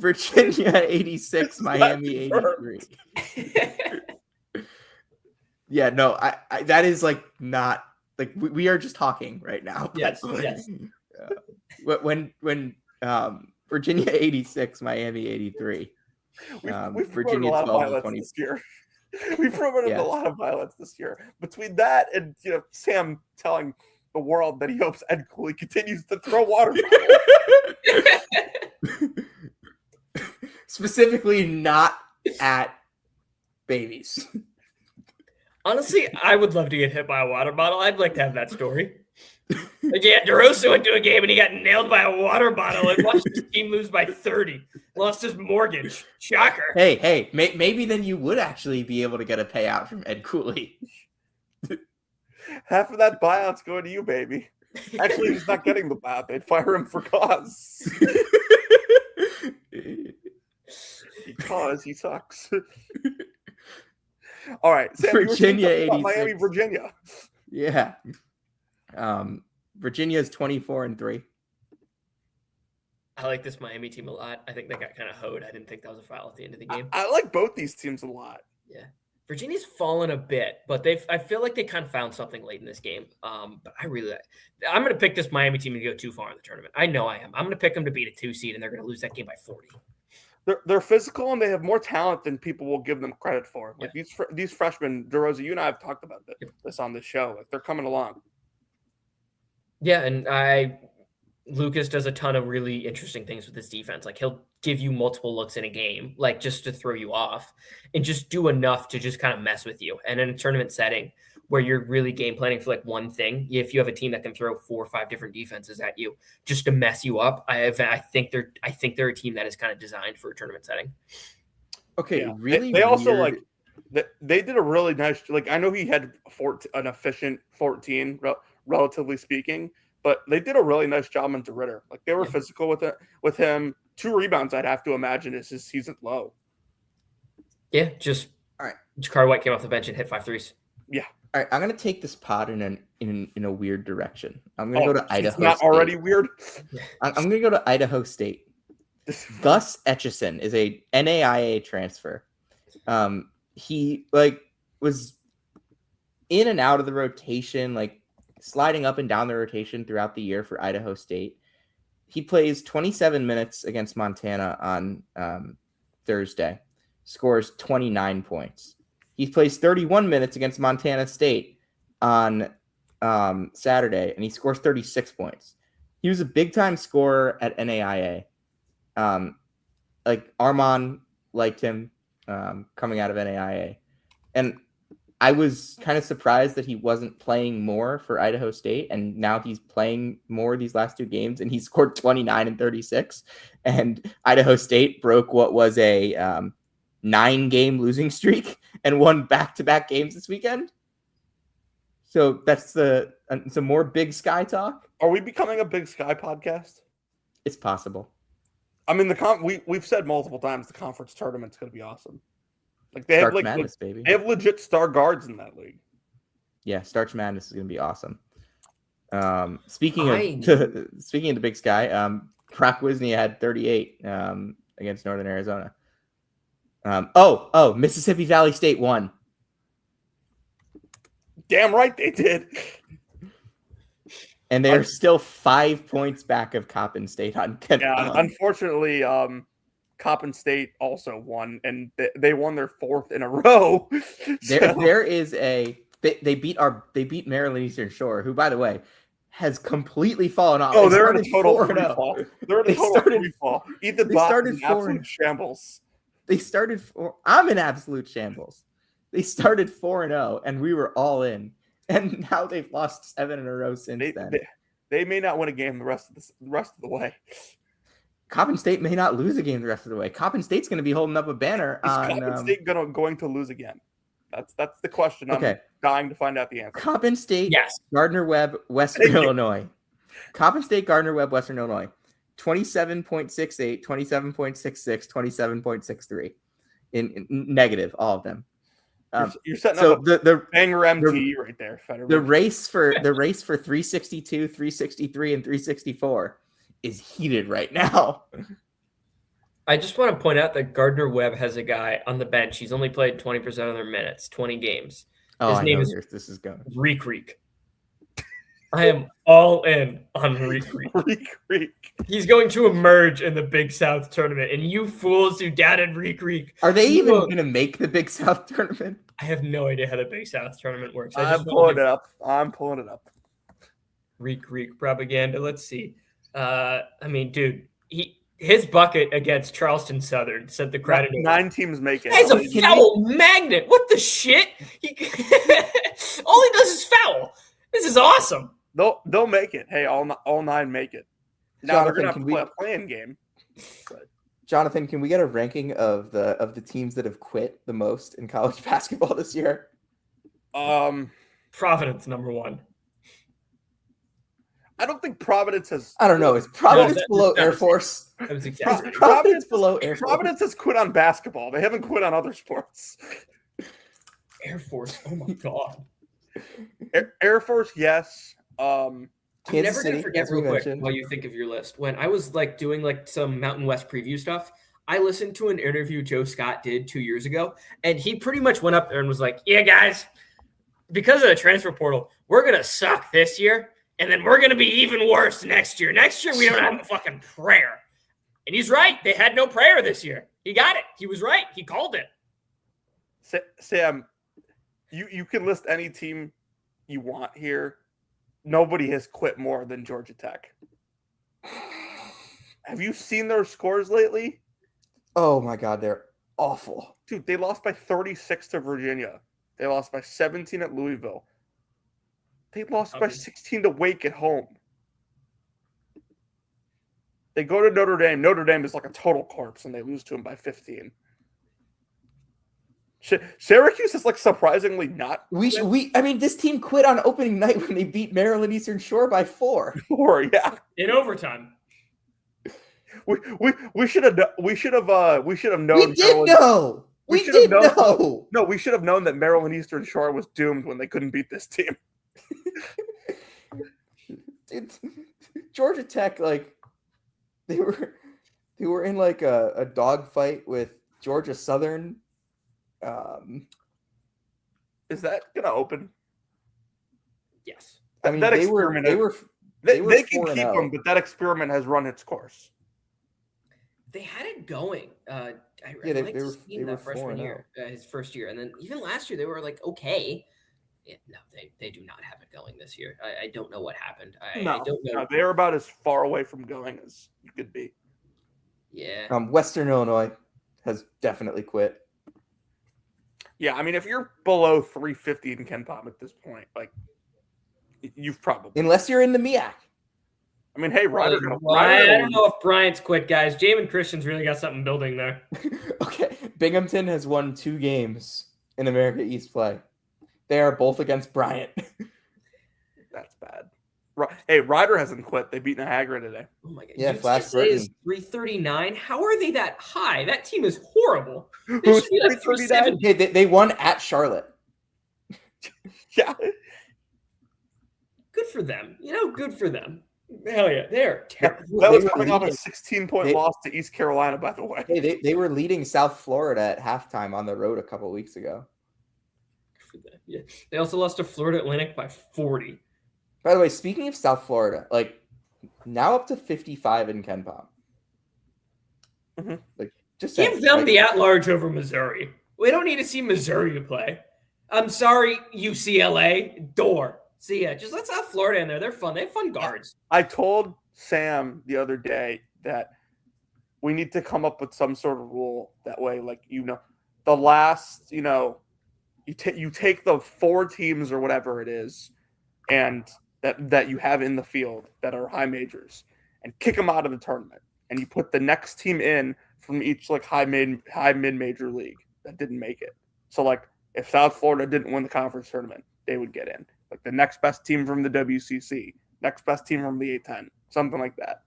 B: Virginia 86, Miami 83. Yeah, no, I that is not we are just talking right now.
C: Yes.
B: When Virginia 86, Miami 83.
D: We've
B: Virginia 12 20
D: this year. We've promoted a lot of violence this year. Between that and Sam telling the world that he hopes Ed Cooley continues to throw water.
B: Specifically not at babies.
C: Honestly, I would love to get hit by a water bottle. I'd like to have that story. DeRosa went to a game and he got nailed by a water bottle and watched his team lose by 30. Lost his mortgage. Shocker.
B: Hey, maybe then you would actually be able to get a payout from Ed Cooley.
D: Half of that buyout's going to you, baby. Actually, he's not getting the buyout. They'd fire him for cause. Because he sucks. All right. Sam,
B: Virginia 86.
D: Miami, Virginia.
B: Yeah. Virginia's 24-3.
C: I like this Miami team a lot. I think they got kind of hoed. I didn't think that was a foul at the end of the game.
D: I like both these teams a lot.
C: Yeah. Virginia's fallen a bit, but I feel like they kind of found something late in this game. But I'm going to pick this Miami team to go too far in the tournament. I know I am. I'm going to pick them to beat a 2 seed, and they're going to lose that game by 40.
D: they're physical and they have more talent than people will give them credit for. Like these freshmen, DeRosa, you and I have talked about this on this show. Like they're coming along.
C: Yeah, and Lucas does a ton of really interesting things with his defense. Like he'll give you multiple looks in a game, like just to throw you off, and just do enough to just kind of mess with you. And in a tournament setting where you're really game planning for like one thing, if you have a team that can throw 4 or 5 different defenses at you just to mess you up, I think they're a team that is kind of designed for a tournament setting.
B: Okay,
D: yeah.
B: really.
D: They also they did a really nice. Like I know he had an efficient 14, relatively speaking. But they did a really nice job on DeRitter. Like they were physical with him. 2 rebounds, I'd have to imagine, is his season low.
C: Yeah, just
B: all right.
C: Jakar White came off the bench and hit 5 threes.
B: Yeah. All right, I'm gonna take this pod in a weird direction. I'm gonna go to Idaho.
D: Not
B: State.
D: Already weird.
B: I'm gonna go to Idaho State. Gus Etchison is a NAIA transfer. He was in and out of the rotation, sliding up and down the rotation throughout the year for Idaho State. He plays 27 minutes against Montana on Thursday, scores 29 points. He plays 31 minutes against Montana State on Saturday, and he scores 36 points. He was a big-time scorer at NAIA. Armand liked him coming out of NAIA. And I was kind of surprised that he wasn't playing more for Idaho State, and now he's playing more these last 2 games, and he scored 29 and 36. And Idaho State broke what was a 9-game losing streak and won back-to-back games this weekend. So that's some more Big Sky talk.
D: Are we becoming a Big Sky podcast?
B: It's possible.
D: I mean, we've said multiple times the conference tournament's going to be awesome. Like they
B: Starch
D: have
B: Madness, baby.
D: They have legit star guards in that league.
B: Yeah, Starch Madness is going to be awesome. Speaking of the Big Sky, Brock Wisney had 38 against Northern Arizona. Mississippi Valley State won.
D: Damn right they did.
B: And they're still 5 points back of Coppin State on Kent.
D: Yeah, unfortunately, Coppin State also won, and they won their 4th in a row.
B: They beat Maryland Eastern Shore, who, by the way, has completely fallen off.
D: Oh, they're in a total free fall. They're in a total free fall. Ethan
B: They
D: Boston
B: started
D: in absolute shambles.
B: I'm in absolute shambles. They started 4-0, and we were all in. And now they've lost 7 in a row since then.
D: They may not win a game the rest of the way.
B: Coppin State may not lose a game the rest of the way. Coppin State's going to be holding up a banner.
D: Is Coppin State going to lose again? That's the question. I'm dying to find out the answer.
B: Coppin State,
C: yes.
B: Gardner-Webb, Western Illinois. Coppin State, Gardner-Webb, Western Illinois. 27.68, 27.66, 27.63 in negative, all of them.
D: You're setting up the banger MT right there, Federer.
B: The race for 362, 363, and 364 is heated right now.
C: I just want to point out that Gardner-Webb has a guy on the bench. He's only played 20% of their minutes, 20 games. His name is
B: this is going.
C: Reek. I am all in on Reek. He's going to emerge in the Big South tournament, and you fools who doubted Reek.
B: Are they even going to make the Big South tournament?
C: I have no idea how the Big South tournament works.
D: I'm pulling it up.
C: Reek propaganda. Let's see. Dude, his bucket against Charleston Southern sent the crowd into
D: 9 teams make it.
C: He's a foul magnet. What the shit? All he does is foul. This is awesome.
D: They'll make it. Hey, all 9 make it. Now they're gonna have to play a playing game. But.
B: Jonathan, can we get a ranking of the teams that have quit the most in college basketball this year?
C: Providence number 1.
D: I don't think Providence has.
B: I don't know. Is Providence below Air Force?
C: That was exactly
B: Providence below Air Force.
D: Providence has quit on basketball. They haven't quit on other sports.
C: Air Force. Oh my god.
D: Air Force, yes.
C: I'm never going to forget real quick while you think of your list. When I was doing some Mountain West preview stuff, I listened to an interview Joe Scott did 2 years ago, and he pretty much went up there and was like, yeah, guys, because of the transfer portal, we're going to suck this year, and then we're going to be even worse next year. Next year, we don't have a fucking prayer. And he's right. They had no prayer this year. He got it. He was right. He called it.
D: Sam, you can list any team you want here. Nobody has quit more than Georgia Tech. Have you seen their scores lately?
B: Oh my God, they're awful.
D: Dude, they lost by 36 to Virginia. They lost by 17 at Louisville. They lost by 16 to Wake at home. They go to Notre Dame. Notre Dame is like a total corpse, and they lose to them by 15. Syracuse is like surprisingly not.
B: I mean, this team quit on opening night when they beat Maryland Eastern Shore by 4.
D: 4, yeah.
C: In overtime.
D: We should have known.
B: We did know. We did know.
D: No, we should have known that Maryland Eastern Shore was doomed when they couldn't beat this team.
B: Dude, Georgia Tech, like they were in like a dogfight with Georgia Southern.
D: Is that gonna open?
C: Yes.
B: I mean,
D: that
B: they can
D: keep them, but that experiment has run its course.
C: They had it going. I
B: they
C: liked his team that freshman year, his first year, and then even last year they were like okay. Yeah, no, they do not have it going this year. I don't know what happened. I don't know.
D: No, they're about as far away from going as you could be.
C: Yeah.
B: Western Illinois has definitely quit.
D: Yeah, I mean, if you're below 350 in Ken Pom at this point, like you've probably,
B: unless you're in the MEAC.
D: I mean, hey, Ryder.
C: I don't know if Bryant's quit, guys. Jamin Christian's really got something building there.
B: Okay, Binghamton has won 2 games in America East play. They are both against Bryant.
D: That's bad. Hey, Ryder hasn't quit. They beat Niagara today.
C: Oh my god!
B: Yeah,
C: Flash is 339. How are they that high? That team is horrible.
D: Who's 339?
B: Hey, they won at Charlotte.
D: Yeah.
C: Good for them. Good for them. Hell yeah, they're terrible.
D: That was coming off a 16-point loss to East Carolina, by the way.
B: Hey, they were leading South Florida at halftime on the road a couple weeks ago.
C: Yeah. They also lost to Florida Atlantic by 40.
B: By the way, speaking of South Florida, like now up to 55 in Ken Pom.
D: Mm-hmm.
B: Like, just
C: give them the at-large over Missouri. We don't need to see Missouri play. I'm sorry, UCLA. Door. See ya. Just let's have Florida in there. They're fun. They have fun guards.
D: I told Sam the other day that we need to come up with some sort of rule that way, like the last, you take the 4 teams or whatever it is, and that you have in the field that are high majors, and kick them out of the tournament, and you put the next team in from each like high mid major league that didn't make it. So like if South Florida didn't win the conference tournament, they would get in. Like the next best team from the WCC, next best team from the A10, something like that.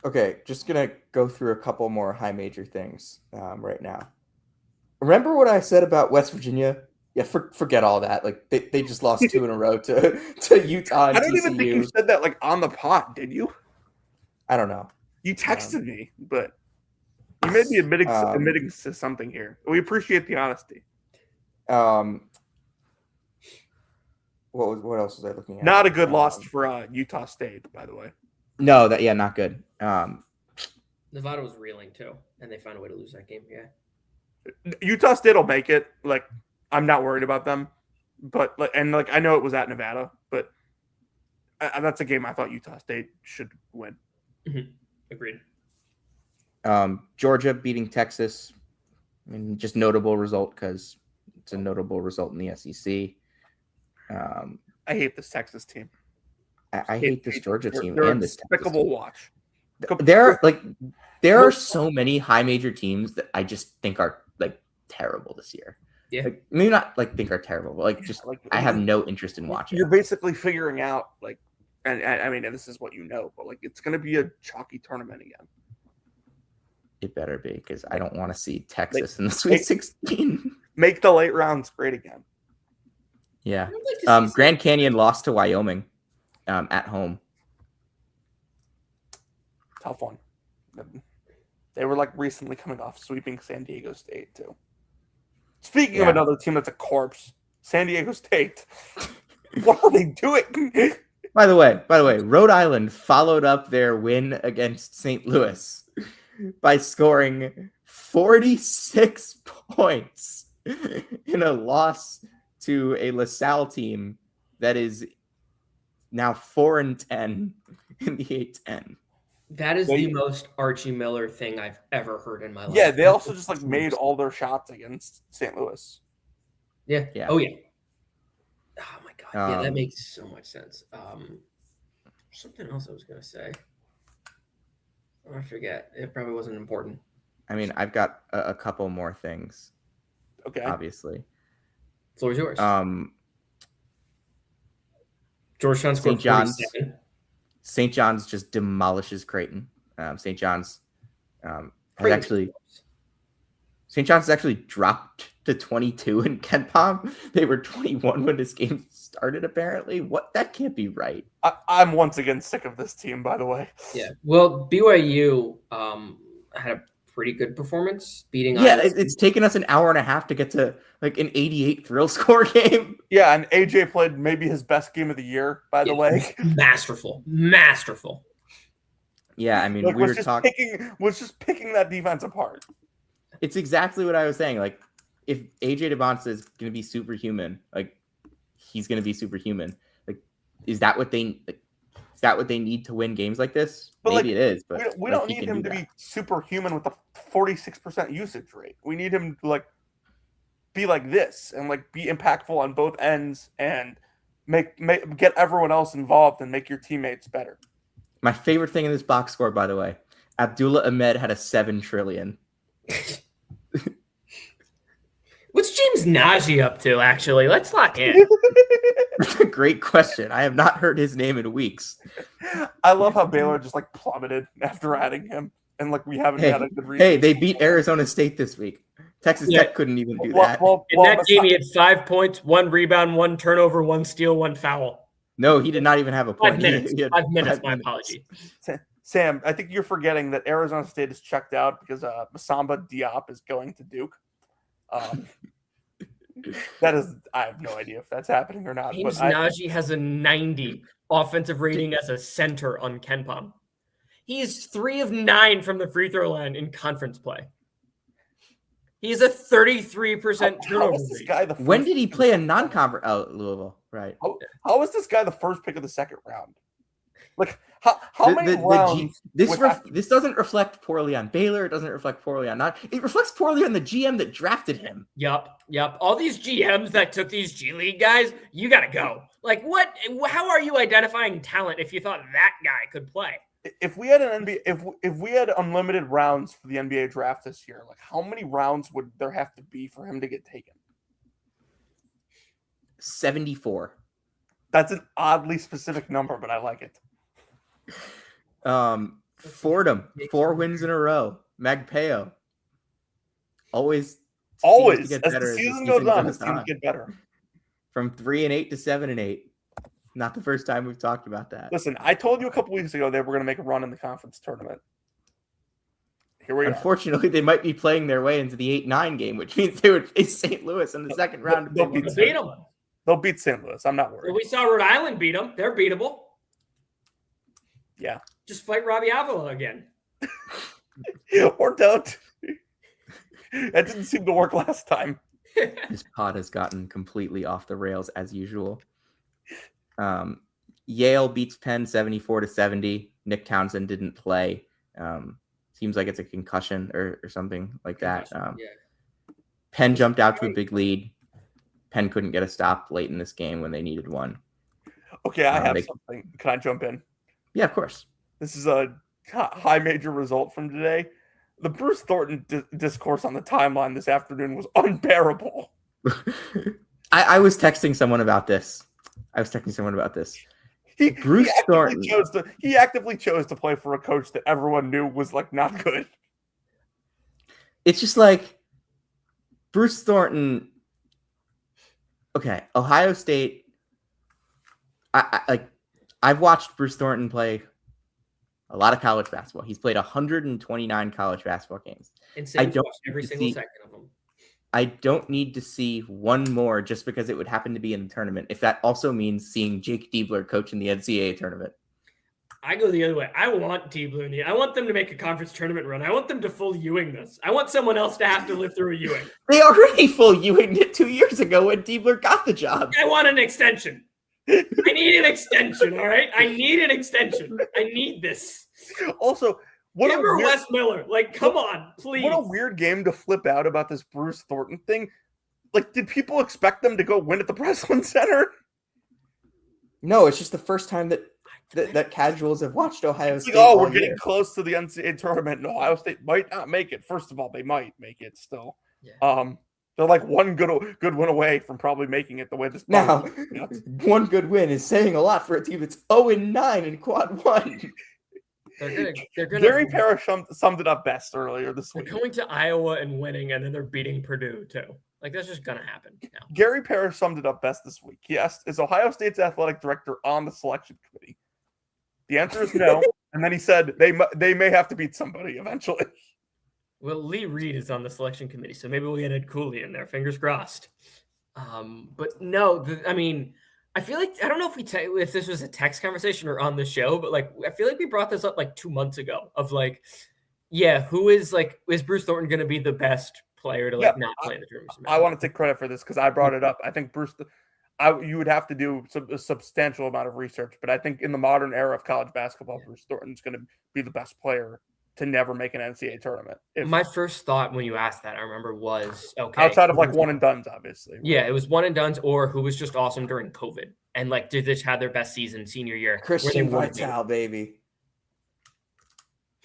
B: Okay, just gonna go through a couple more high major things right now. Remember what I said about West Virginia? Yeah, forget all that. Like they just lost 2 in a row to Utah and
D: I don't
B: TCU.
D: even think you said that like on the pod, did you?
B: I don't know.
D: You texted me, but you may be admitting to something here. We appreciate the honesty.
B: What else was I looking at?
D: Not a good loss for Utah State, by the way.
B: No, not good.
C: Nevada was reeling too, and they found a way to lose that game. Yeah.
D: Utah State will make it. Like I'm not worried about them, but I know it was at Nevada, but that's a game I thought Utah State should win.
C: Mm-hmm. Agreed.
B: Georgia beating Texas. I mean, just notable result because it's a notable result in the SEC.
D: I hate this Texas team.
B: I hate this Georgia team
D: they're
B: and this Texas team.
D: watch.
B: There are so many high major teams that I just think are like terrible this year.
C: Yeah,
B: like, maybe not like think are terrible, but like just I have no interest in watching.
D: You're basically figuring out like, and I mean, and this is what you know, but like it's going to be a chalky tournament again.
B: It better be because I don't want to see Texas in the Sweet 16.
D: Make the late rounds great again.
B: Yeah. Grand Canyon lost to Wyoming at home.
D: Tough one. They were like recently coming off sweeping San Diego State too. Speaking of another team that's a corpse, San Diego State. What are they doing?
B: By the way, Rhode Island followed up their win against St. Louis by scoring 46 points in a loss to a LaSalle team that is now 4-10 in the A-10.
C: That is the most Archie Miller thing I've ever heard in my life.
D: Yeah, they also just like made all their shots against St. Louis.
C: Yeah. Oh yeah. Oh my god. Yeah, that
B: Um,
C: makes so much sense. Something else I was gonna say. I forget. It probably wasn't important.
B: I mean, I've got a couple more things,
D: Okay.
B: obviously.
C: Floor's yours.
B: St.
C: Georgetown scored
B: John's.
C: 47.
B: St. John's just demolishes Creighton. St. John's St. John's actually dropped to 22 in KenPom. They were 21 when this game started, apparently. What? That can't be right.
D: I'm once again sick of this team, by the way.
C: Yeah. Well, BYU had a pretty good performance, beating.
B: Yeah, it's taken us an hour and a half to get to like an 88 thrill score game.
D: Yeah, and AJ played maybe his best game of the year, by the way.
C: Masterful.
B: Yeah, I mean,
D: like,
B: we were talking.
D: Was just picking that defense apart.
B: It's exactly what I was saying. Like, if AJ DeBonsa is going to be superhuman, like he's going to be superhuman. Like, is that what they need to win games like this?
D: But
B: maybe it is, but
D: we don't need him to be superhuman with a 46% usage rate. We need him to like be like this and like be impactful on both ends and make get everyone else involved and make your teammates better.
B: My favorite thing in this box score, by the way, Abdullah Ahmed had a 7 trillion.
C: What's James Najee up to, actually? Let's lock in.
B: That's a great question. I have not heard his name in weeks.
D: I love how Baylor just like plummeted after adding him, and like we haven't had a good reason.
B: Hey, they beat Arizona State this week. Texas Tech couldn't even do that.
C: In that game, he had 5 points, 1 rebound, 1 turnover, 1 steal, 1 foul.
B: No, he did not even have a point.
C: 5 minutes. 5 minutes. My apology.
D: Sam, I think you're forgetting that Arizona State is checked out because Masamba Diop is going to Duke. That is, I have no idea if that's happening or not.
C: James Najee has a 90 offensive rating as a center on KenPom. He's 3 of 9 from the free throw line in conference play. He's a 33% turnover rate.
B: When did he play a non-conference? Oh, Louisville, right?
D: How is this guy the first pick of the second round? Like, how many rounds?
B: This doesn't reflect poorly on Baylor. It doesn't reflect poorly on It reflects poorly on the GM that drafted him.
C: Yep. All these GMs that took these G League guys, you got to go. Like, what? How are you identifying talent if you thought that guy could play?
D: If we had an NBA, if we had unlimited rounds for the NBA draft this year, like how many rounds would there have to be for him to get taken?
B: 74.
D: That's an oddly specific number, but I like it.
B: Fordham, 4 wins in a row. Magpeo. Always
D: as the season goes on, it seems to get better.
B: From 3-8 to 7-8. Not the first time we've talked about that.
D: Listen, I told you a couple weeks ago they were going to make a run in the conference tournament. Here we are.
B: Unfortunately, they might be playing their way into the 8-9 game, which means they would face St. Louis in the second round.
D: They'll beat them. They'll beat St. Louis. I'm not worried.
C: Well, we saw Rhode Island beat them. They're beatable.
D: Yeah.
C: Just fight Robbie Avila again.
D: Or don't. That didn't seem to work last time.
B: This pod has gotten completely off the rails as usual. Yale beats Penn 74-70. Nick Townsend didn't play. Seems like it's a concussion or something like that. Penn jumped out to a big lead. Penn couldn't get a stop late in this game when they needed one.
D: Okay, I have something. Can I jump in?
B: Yeah, of course.
D: This is a high major result from today. The Bruce Thornton discourse on the timeline this afternoon was unbearable.
B: I was texting someone about this. Bruce Thornton.
D: He actively chose to play for a coach that everyone knew was like not good.
B: It's just like Bruce Thornton. Okay, Ohio State. I've watched Bruce Thornton play a lot of college basketball. He's played 129 college basketball games. I don't
C: every single second of them.
B: I don't need to see one more just because it would happen to be in the tournament. If that also means seeing Jake Diebler coach in the NCAA tournament.
C: I go the other way. I want Diebler. I want them to make a conference tournament run. I want them to full Ewing this. I want someone else to have to live through a Ewing.
B: They already full Ewing it 2 years ago when Diebler got the job.
C: I want an extension. I need an extension, all right? I need an extension. I need this.
D: Also, what
C: Give her Wes Miller. Like, come on, please.
D: What a weird game to flip out about this Bruce Thornton thing. Like, did people expect them to go win at the Breslin Center?
B: No, it's just the first time that casuals have watched Ohio State.
D: Like, we're getting close to the NCAA tournament, and Ohio State might not make it. First of all, they might make it still.
C: Yeah.
D: They're like one good win away from probably making it the way this.
B: Now, one good win is saying a lot for a team that's 0-9 in quad one.
C: They're gonna.
D: Gary Parrish summed it up best earlier this week.
C: They're going to Iowa and winning, and then they're beating Purdue too. Like, that's just gonna happen now.
D: Gary Parrish summed it up best this week. He asked, "Is Ohio State's athletic director on the selection committee?" The answer is no. And then he said they may have to beat somebody eventually.
C: Well, Lee Reed is on the selection committee, so maybe we'll get Ed Cooley in there. Fingers crossed. But no, I mean, I feel like I don't know if this was a text conversation or on the show, but like I feel like we brought this up like 2 months ago. Of like, who is Bruce Thornton going to be the best player to not play in the tournament?
D: I want to take credit for this because I brought it up. I think Bruce. You would have to do a substantial amount of research, but I think in the modern era of college basketball, Bruce Thornton's going to be the best player to never make an NCAA tournament.
C: My first thought when you asked that, I remember, was okay.
D: Outside of like one and dones, obviously.
C: Yeah, it was one and dones, or who was just awesome during COVID and like did they had their best season senior year.
B: Christian Vital, baby.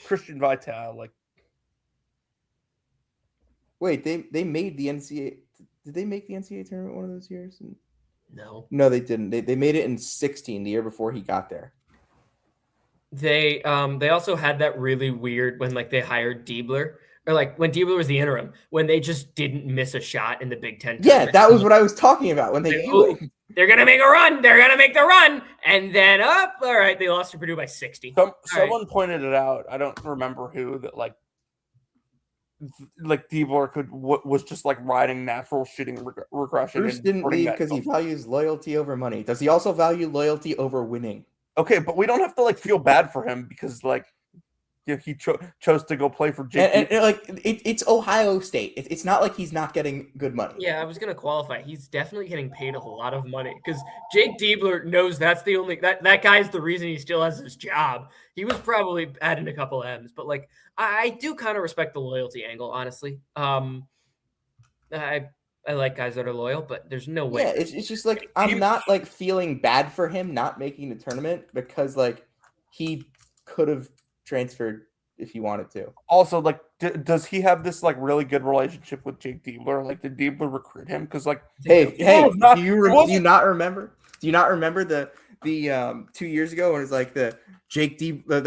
D: Christian Vital, like.
B: Wait, they made the NCAA. Did they make the NCAA tournament one of those years?
C: No,
B: they didn't. They made it in 2016, the year before he got there.
C: They also had that really weird when like they hired Diebler, or like when Diebler was the interim, when they just didn't miss a shot in the Big Ten tournament.
B: Yeah, that was what I was talking about when they're
C: gonna make a run. They're gonna make the run, and then all right, they lost to Purdue by 60.
D: Someone pointed it out. I don't remember who, that like Diebler was just like riding natural shooting regression.
B: Bruce didn't leave because he values loyalty over money. Does he also value loyalty over winning?
D: Okay, but we don't have to like feel bad for him because like he chose to go play for Jake.
B: And like it's Ohio State. It's not like he's not getting good money.
C: Yeah, I was gonna qualify. He's definitely getting paid a lot of money because Jake Diebler knows that's the only that guy's the reason he still has his job. He was probably adding a couple M's, but like I do kind of respect the loyalty angle, honestly. I like guys that are loyal, but there's no way.
B: Yeah, it's just like I'm not like feeling bad for him not making the tournament because like he could have transferred if he wanted to.
D: Also, like, does he have this like really good relationship with Jake Diebler? Like, did Diebler recruit him? Because like,
B: hey, do you not remember? Do you not remember the 2 years ago when it was like the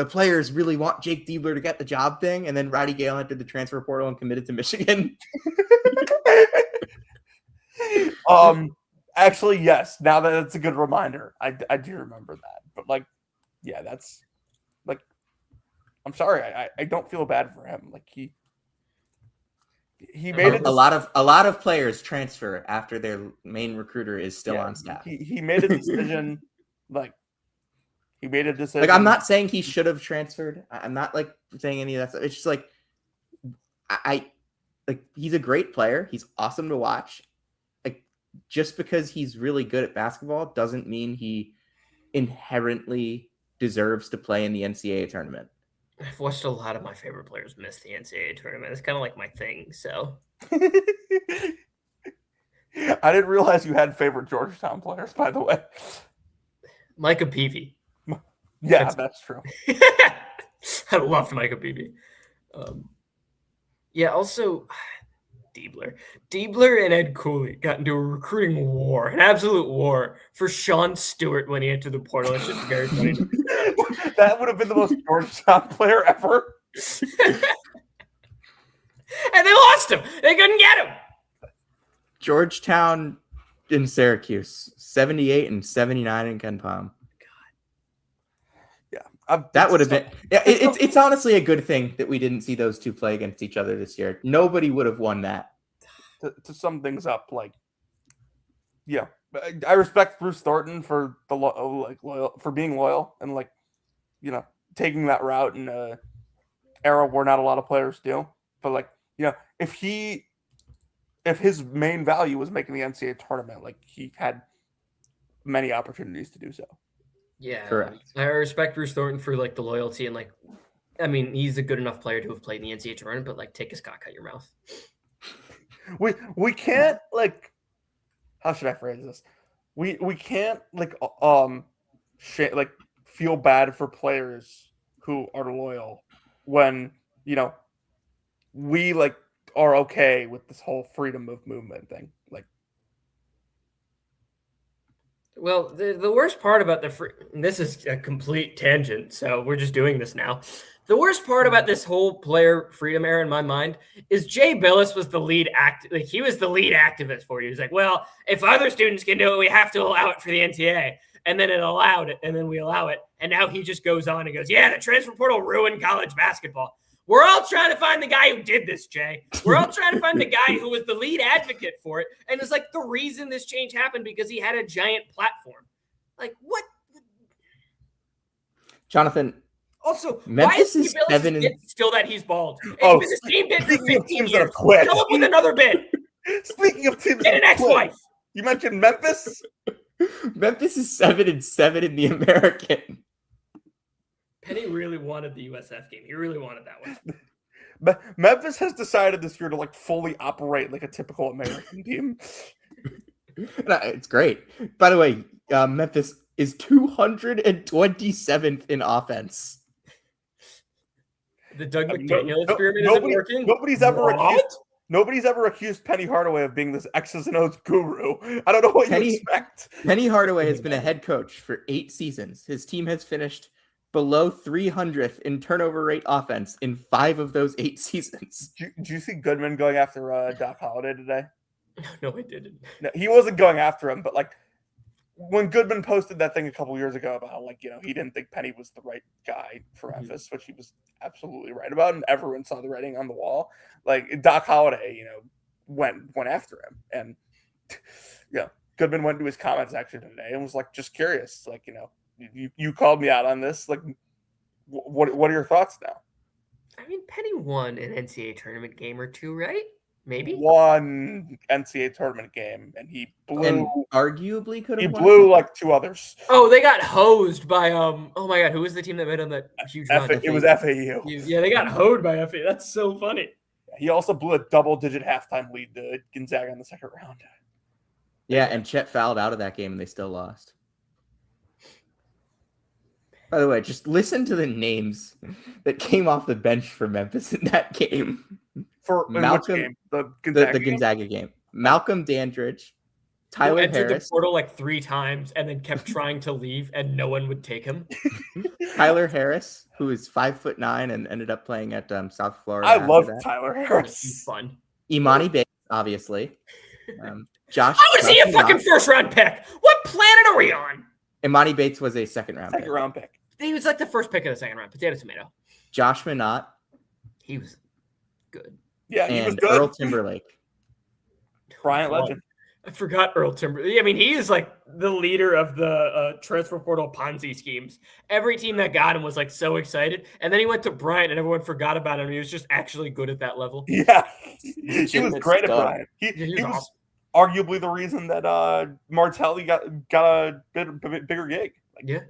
B: players really want Jake Diebler to get the job thing, and then Roddy Gale entered the transfer portal and committed to Michigan?
D: Actually, yes. Now that it's a good reminder, I do remember that. But like, yeah, that's like, I'm sorry, I don't feel bad for him. Like he made it.
B: A lot of players transfer after their main recruiter is still on staff.
D: He made a decision. Like he made a decision.
B: Like I'm not saying he should have transferred. I'm not like saying any of that stuff. It's just like I like he's a great player. He's awesome to watch. Just because he's really good at basketball doesn't mean he inherently deserves to play in the NCAA tournament.
C: I've watched a lot of my favorite players miss the NCAA tournament. It's kind of like my thing, so.
D: I didn't realize you had favorite Georgetown players, by the way.
C: Micah Peavy.
D: Yeah, that's true.
C: I loved Micah Peavy. Also... Diebler and Ed Cooley got into a recruiting war, an absolute war for Sean Stewart when he entered the portal. It's just very funny.
D: That would have been the most Georgetown player ever.
C: And they lost him. They couldn't get him.
B: Georgetown in Syracuse, 78 and 79 in Ken Palm. That would have been. It's honestly a good thing that we didn't see those two play against each other this year. Nobody would have won that.
D: To sum things up, like, I respect Bruce Thornton for the loyal for being loyal and like, taking that route in a era where not a lot of players do. But like, if his main value was making the NCAA tournament, like he had many opportunities to do so.
C: Yeah,
B: Correct.
C: I respect Bruce Thornton for like the loyalty and like, I mean, he's a good enough player to have played in the NCAA tournament, but like, take a cock out your mouth.
D: We can't like, how should I phrase this? We can't like feel bad for players who are loyal when we like are okay with this whole freedom of movement thing. Like,
C: well, the worst part about this is a complete tangent, so we're just doing this now. The worst part about this whole player freedom era in my mind is Jay Billis was the lead he was the lead activist for you. He's like, well, if other students can do it, we have to allow it for the NCAA. And then it allowed it, and then we allow it. And now he just goes on and goes, yeah, the transfer portal ruined college basketball. We're all trying to find the guy who did this, Jay. We're all trying to find the guy who was the lead advocate for it. And it's like the reason this change happened because he had a giant platform. Like, what?
B: Jonathan,
C: also,
B: Memphis
C: why
B: is 7 and
C: still that he's bald? It's been the same bit for 15 years.
D: Quit.
C: Come up with another bit.
D: Speaking of teams,
C: Get an ex-wife.
D: You mentioned Memphis.
B: Memphis is 7-7 in the American.
C: Penny really wanted the USF game. He really wanted that one.
D: But Memphis has decided this year to like fully operate like a typical American team.
B: It's great. By the way, Memphis is 227th in offense.
C: The Doug McDaniel experiment isn't working.
D: Nobody's ever accused Penny Hardaway of being this X's and O's guru. I don't know what you expect.
B: Penny Hardaway has been a head coach for 8 seasons. His team has finished below 300th in turnover rate offense in 5 of those 8 seasons.
D: Did you see Goodman going after Doc Holliday today?
C: No, I didn't.
D: No, he wasn't going after him, but like when Goodman posted that thing a couple years ago about how he didn't think Penny was the right guy for Memphis, which he was absolutely right about, and everyone saw the writing on the wall. Like Doc Holliday, went after him, and Goodman went to his comment section today and was like, just curious, like you called me out on this, like what are your thoughts now?
C: I mean, Penny won an NCAA tournament game or two, right? Maybe
D: one NCAA tournament game, and he blew. And
B: arguably could have.
D: He blew like 2 others.
C: Oh, they got hosed by oh my god, who was the team that made on that huge run?
D: It was FAU.
C: Yeah, they got hoed by FAU. That's so funny.
D: He also blew a double-digit halftime lead to Gonzaga in the second round.
B: Yeah, and Chet fouled out of that game, and they still lost. By the way, just listen to the names that came off the bench for Memphis in that game.
D: For
B: Malcolm,
D: the
B: Gonzaga game. Malcolm Dandridge, Tyler
C: entered
B: Harris.
C: the portal like 3 times and then kept trying to leave, and no one would take him.
B: Tyler Harris, who is 5'9" and ended up playing at South Florida.
D: I love Tyler Harris.
C: He's fun.
B: Imani Bates, obviously. Josh.
C: How is he a fucking first-round pick? What planet are we on?
B: Imani Bates was a second-round
D: pick.
C: He was like the first pick of the second round. Potato, tomato.
B: Josh Minot.
C: He was good.
D: Yeah, he was good.
B: Earl Timberlake.
D: Bryant legend.
C: I forgot Earl Timberlake. I mean, he is like the leader of the transfer portal Ponzi schemes. Every team that got him was like so excited. And then he went to Bryant and everyone forgot about him. He was just actually good at that level.
D: Yeah. He was great at Bryant. He was
C: awesome.
D: Arguably the reason that Martelli got a bigger gig.
C: Yeah.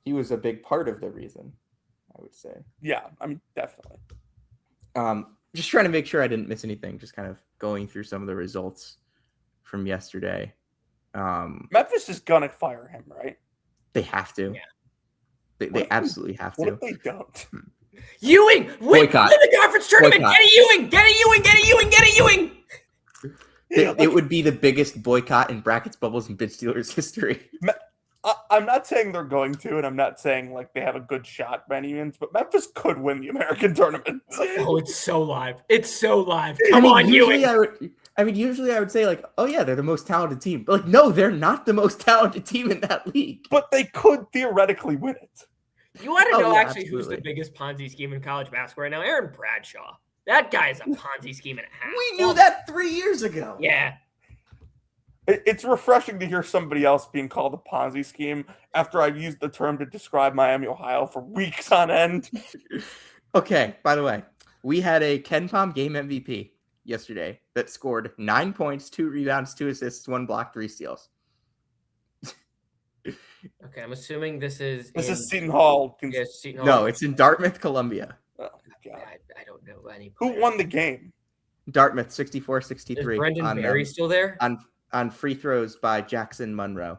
B: He was a big part of the reason, I would say.
D: Yeah, I mean, definitely.
B: Just trying to make sure I didn't miss anything. Just kind of going through some of the results from yesterday.
D: Memphis is gonna fire him, right?
B: They have to.
C: Yeah.
B: They absolutely have to.
D: What if they don't?
C: Ewing! Win the conference tournament!
B: Boycott.
C: Get a Ewing! Get a Ewing! Get a Ewing! Get a Ewing!
B: It would be the biggest boycott in brackets, bubbles, and bid Steelers history.
D: I'm not saying they're going to, and I'm not saying like they have a good shot by any means, but Memphis could win the American tournament.
C: Oh, it's so live. It's so live. Come on,
B: usually
C: Ewing.
B: Usually I would say like, oh yeah, they're the most talented team. But like, no, they're not the most talented team in that league.
D: But they could theoretically win it.
C: You want to know actually
B: absolutely.
C: who's the biggest Ponzi scheme in college basketball right now? Aaron Bradshaw. That guy is a Ponzi scheme and a half.
B: We knew that 3 years ago.
C: Yeah.
D: It's refreshing to hear somebody else being called a Ponzi scheme after I've used the term to describe Miami, Ohio for weeks on end.
B: Okay, by the way, we had a KenPom game MVP yesterday that scored 9 points, 2 rebounds, 2 assists, 1 block, 3 steals.
C: Okay, I'm assuming this is
D: Seton Hall.
C: Yes, Seton Hall.
B: No, it's in Dartmouth, Columbia.
D: Oh, God.
C: I don't know any.
D: Who won the game?
B: Dartmouth,
C: Is
B: 64-63.
C: Brendan Berry still there?
B: On free throws by Jackson Monroe.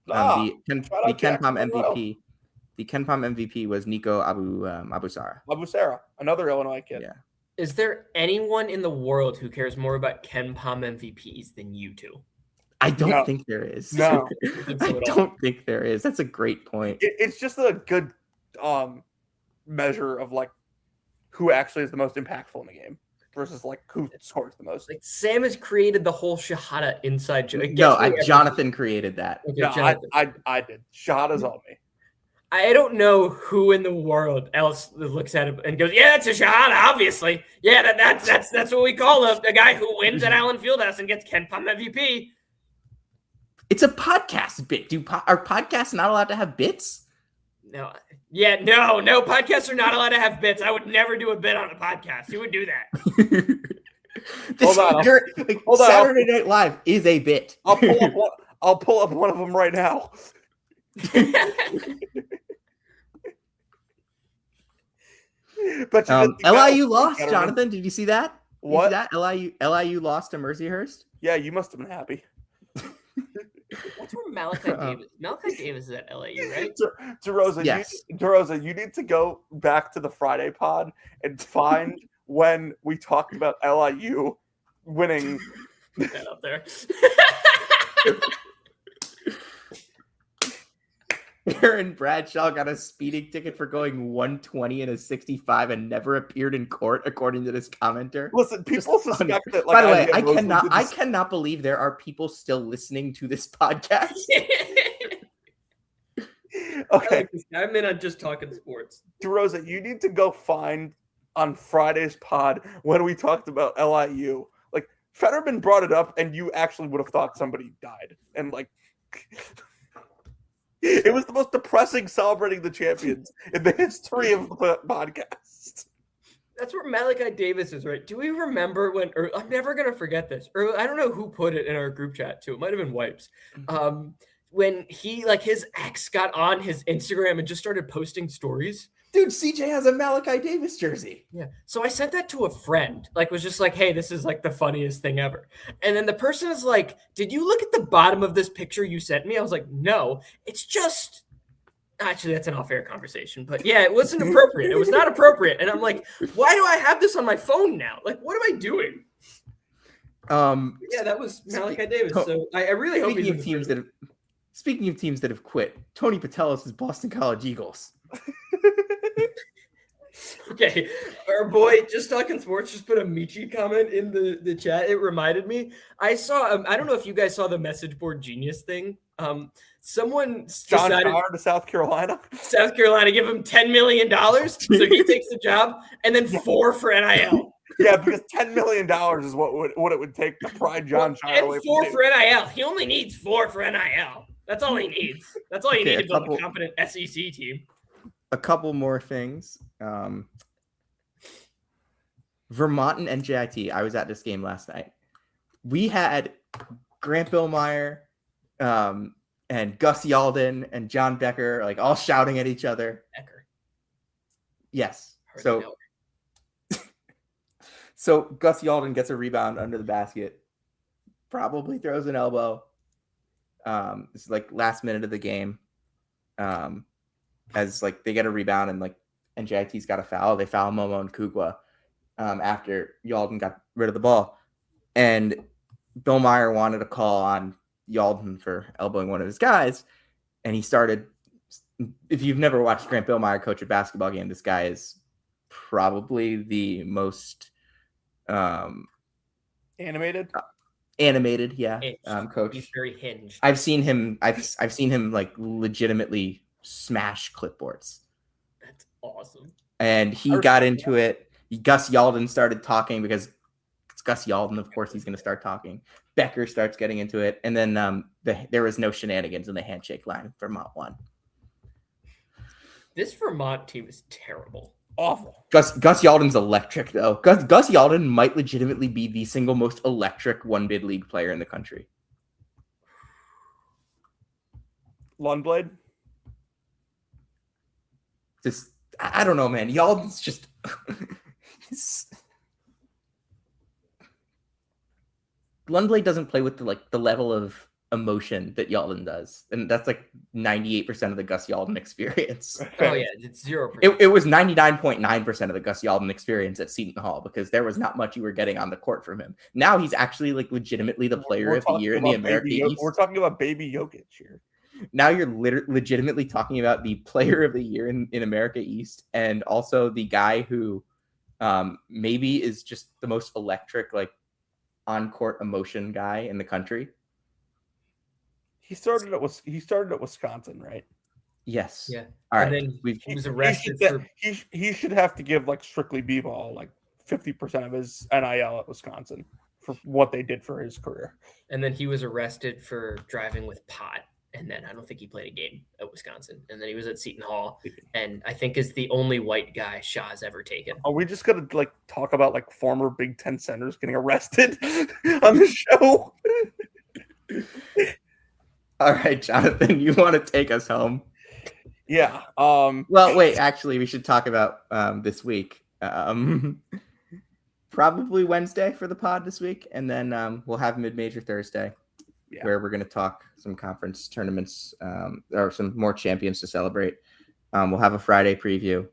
D: Shout
B: The
D: out Jackson
B: KenPom
D: Monroe.
B: MVP. The KenPom MVP was Nico Abusara.
D: Abusara, another Illinois kid.
B: Yeah.
C: Is there anyone in the world who cares more about KenPom MVPs than you two?
B: I don't
D: No.
B: think there is.
D: No.
B: I don't think there is. That's a great point.
D: It's just a good measure of like who actually is the most impactful in the game versus like who scores the most.
C: Like Sam has created the whole Shahada inside joke.
B: No, Jonathan created that.
C: Okay,
D: No,
C: Jonathan.
D: I did. Shahada's on me.
C: I don't know who in the world else looks at it and goes, "Yeah, that's a Shahada, obviously. Yeah, that's what we call a guy who wins at Allen Fieldhouse and gets KenPom MVP."
B: It's a podcast bit. Are podcasts not allowed to have bits?
C: No, podcasts are not allowed to have bits. I would never do a bit on a podcast. Who would do that?
D: Hold on.
B: Saturday Night Live is a bit.
D: I'll pull up one of them right now. But
B: LIU lost, Jonathan. Did you see that?
D: What?
B: Did you see that? LIU lost to Mercyhurst.
D: Yeah, you must have been happy.
C: That's where Malachi Davis. Malachi Davis is at LAU, right?
D: DeRosa,
B: Yes.
D: DeRosa, you need to go back to the Friday pod and find when we talked about LIU winning.
C: Put that up there.
B: Aaron Bradshaw got a speeding ticket for going 120 and a 65 and never appeared in court, according to this commenter.
D: Listen, people suspect that.
B: By the way, I cannot believe there are people still listening to this podcast.
D: Okay,
C: I'm in on just talking sports.
D: DeRosa, you need to go find on Friday's pod when we talked about LIU. Like Fetterman brought it up, and you actually would have thought somebody died, and like. It was the most depressing celebrating the champions in the history of the podcast.
C: That's where Malachi Davis is, right? Do we remember when, or I'm never going to forget this, or I don't know who put it in our group chat too. It might've been Wipes. When he, like his ex got on his Instagram and just started posting stories.
B: Dude, CJ has a Malachi Davis jersey.
C: Yeah. So I sent that to a friend, like was just like, hey, this is like the funniest thing ever. And then the person is like, did you look at the bottom of this picture you sent me? I was like, no, it's just, actually that's an off-air conversation, but yeah, it wasn't appropriate. It was not appropriate. And I'm like, why do I have this on my phone now? Like, what am I doing? Yeah, that was Malachi Davis. So I really hope he's
B: Speaking of teams that have quit, Tony Patelis is Boston College Eagles.
C: Okay, our boy Just Talking Sports just put a Michi comment in the chat. It reminded me. I saw. I don't know if you guys saw the message board genius thing. Someone
D: John
C: decided
D: Connor to South Carolina.
C: South Carolina give him $10 million, so he takes the job, and then 4 for NIL.
D: Yeah, because $10 million is what it would take to pry John Connor away
C: and 4 for NIL. He only needs 4 for NIL. That's all he needs. That's all you need to build a competent SEC team.
B: A couple more things. Vermont and NJIT. I was at this game last night. We had Grant Billmeyer and Gus Yalden and John Becker like all shouting at each other.
C: Becker.
B: Yes. So Gus Yalden gets a rebound under the basket. Probably throws an elbow. It's like last minute of the game. As like they get a rebound and like NJIT's got a foul. They foul Momo and Kugwa after Yalden got rid of the ball. And Bill Meyer wanted a call on Yalden for elbowing one of his guys. And he started, if you've never watched Grant Billmeyer coach a basketball game, this guy is probably the most
D: animated.
B: Yeah. Coach.
C: He's very hinged.
B: I've seen him like legitimately smash clipboards.
C: That's awesome.
B: And he got into it. Gus Yalden started talking because Gus Yalden, of course, he's going to start talking. Becker starts getting into it. And then there was no shenanigans in the handshake line. Vermont won.
C: This Vermont team is terrible.
D: Awful.
B: Gus Yalden's electric, though. Gus Yalden might legitimately be the single most electric one-bid league player in the country.
D: Lundblade?
B: Just, I don't know, man. Yalden's just... Lundblade doesn't play with the level of emotion that Yalden does, and that's like 98% of the Gus Yalden experience.
C: Oh yeah, it's 0%.
B: It was 99.9% of the Gus Yalden experience at Seton Hall because there was not much you were getting on the court from him. Now he's actually like legitimately the player of the year in the America East.
D: We're talking about baby Jokic here.
B: Now you're legitimately talking about the player of the year in America East, and also the guy who maybe is just the most electric like on-court emotion guy in the country.
D: He started at Wisconsin, right?
B: Yes.
C: Yeah.
B: All right.
C: And then he was arrested for.
D: He should have to give like strictly b-ball like 50% of his NIL at Wisconsin for what they did for his career.
C: And then he was arrested for driving with pot. And then I don't think he played a game at Wisconsin. And then he was at Seton Hall, and I think is the only white guy Shaw's ever taken.
D: Are we just gonna like talk about like former Big Ten centers getting arrested on the show?
B: All right, Jonathan, you want to take us home?
D: Yeah.
B: Well, wait. Actually, we should talk about this week. Probably Wednesday for the pod this week, and then we'll have mid-major Thursday, where we're going to talk some conference tournaments or some more champions to celebrate. We'll have a Friday preview.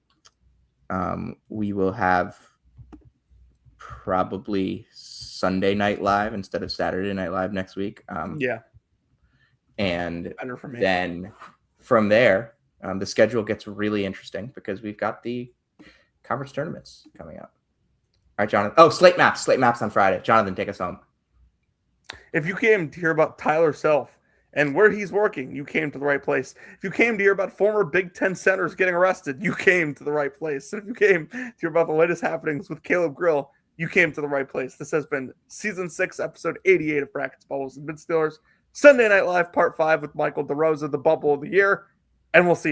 B: We will have probably Sunday Night Live instead of Saturday Night Live next week. And then from there, the schedule gets really interesting because we've got the conference tournaments coming up. All right, Jonathan. Oh, slate maps on Friday. Jonathan, take us home.
D: If you came to hear about Tyler Self and where he's working, you came to the right place. If you came to hear about former Big Ten centers getting arrested, you came to the right place. And if you came to hear about the latest happenings with Caleb Grill, you came to the right place. This has been Season 6, Episode 88 of Brackets, Bubbles, and Mid Steelers. Sunday Night Live, Part 5 with Michael DeRosa, the bubble of the year. And we'll see you next.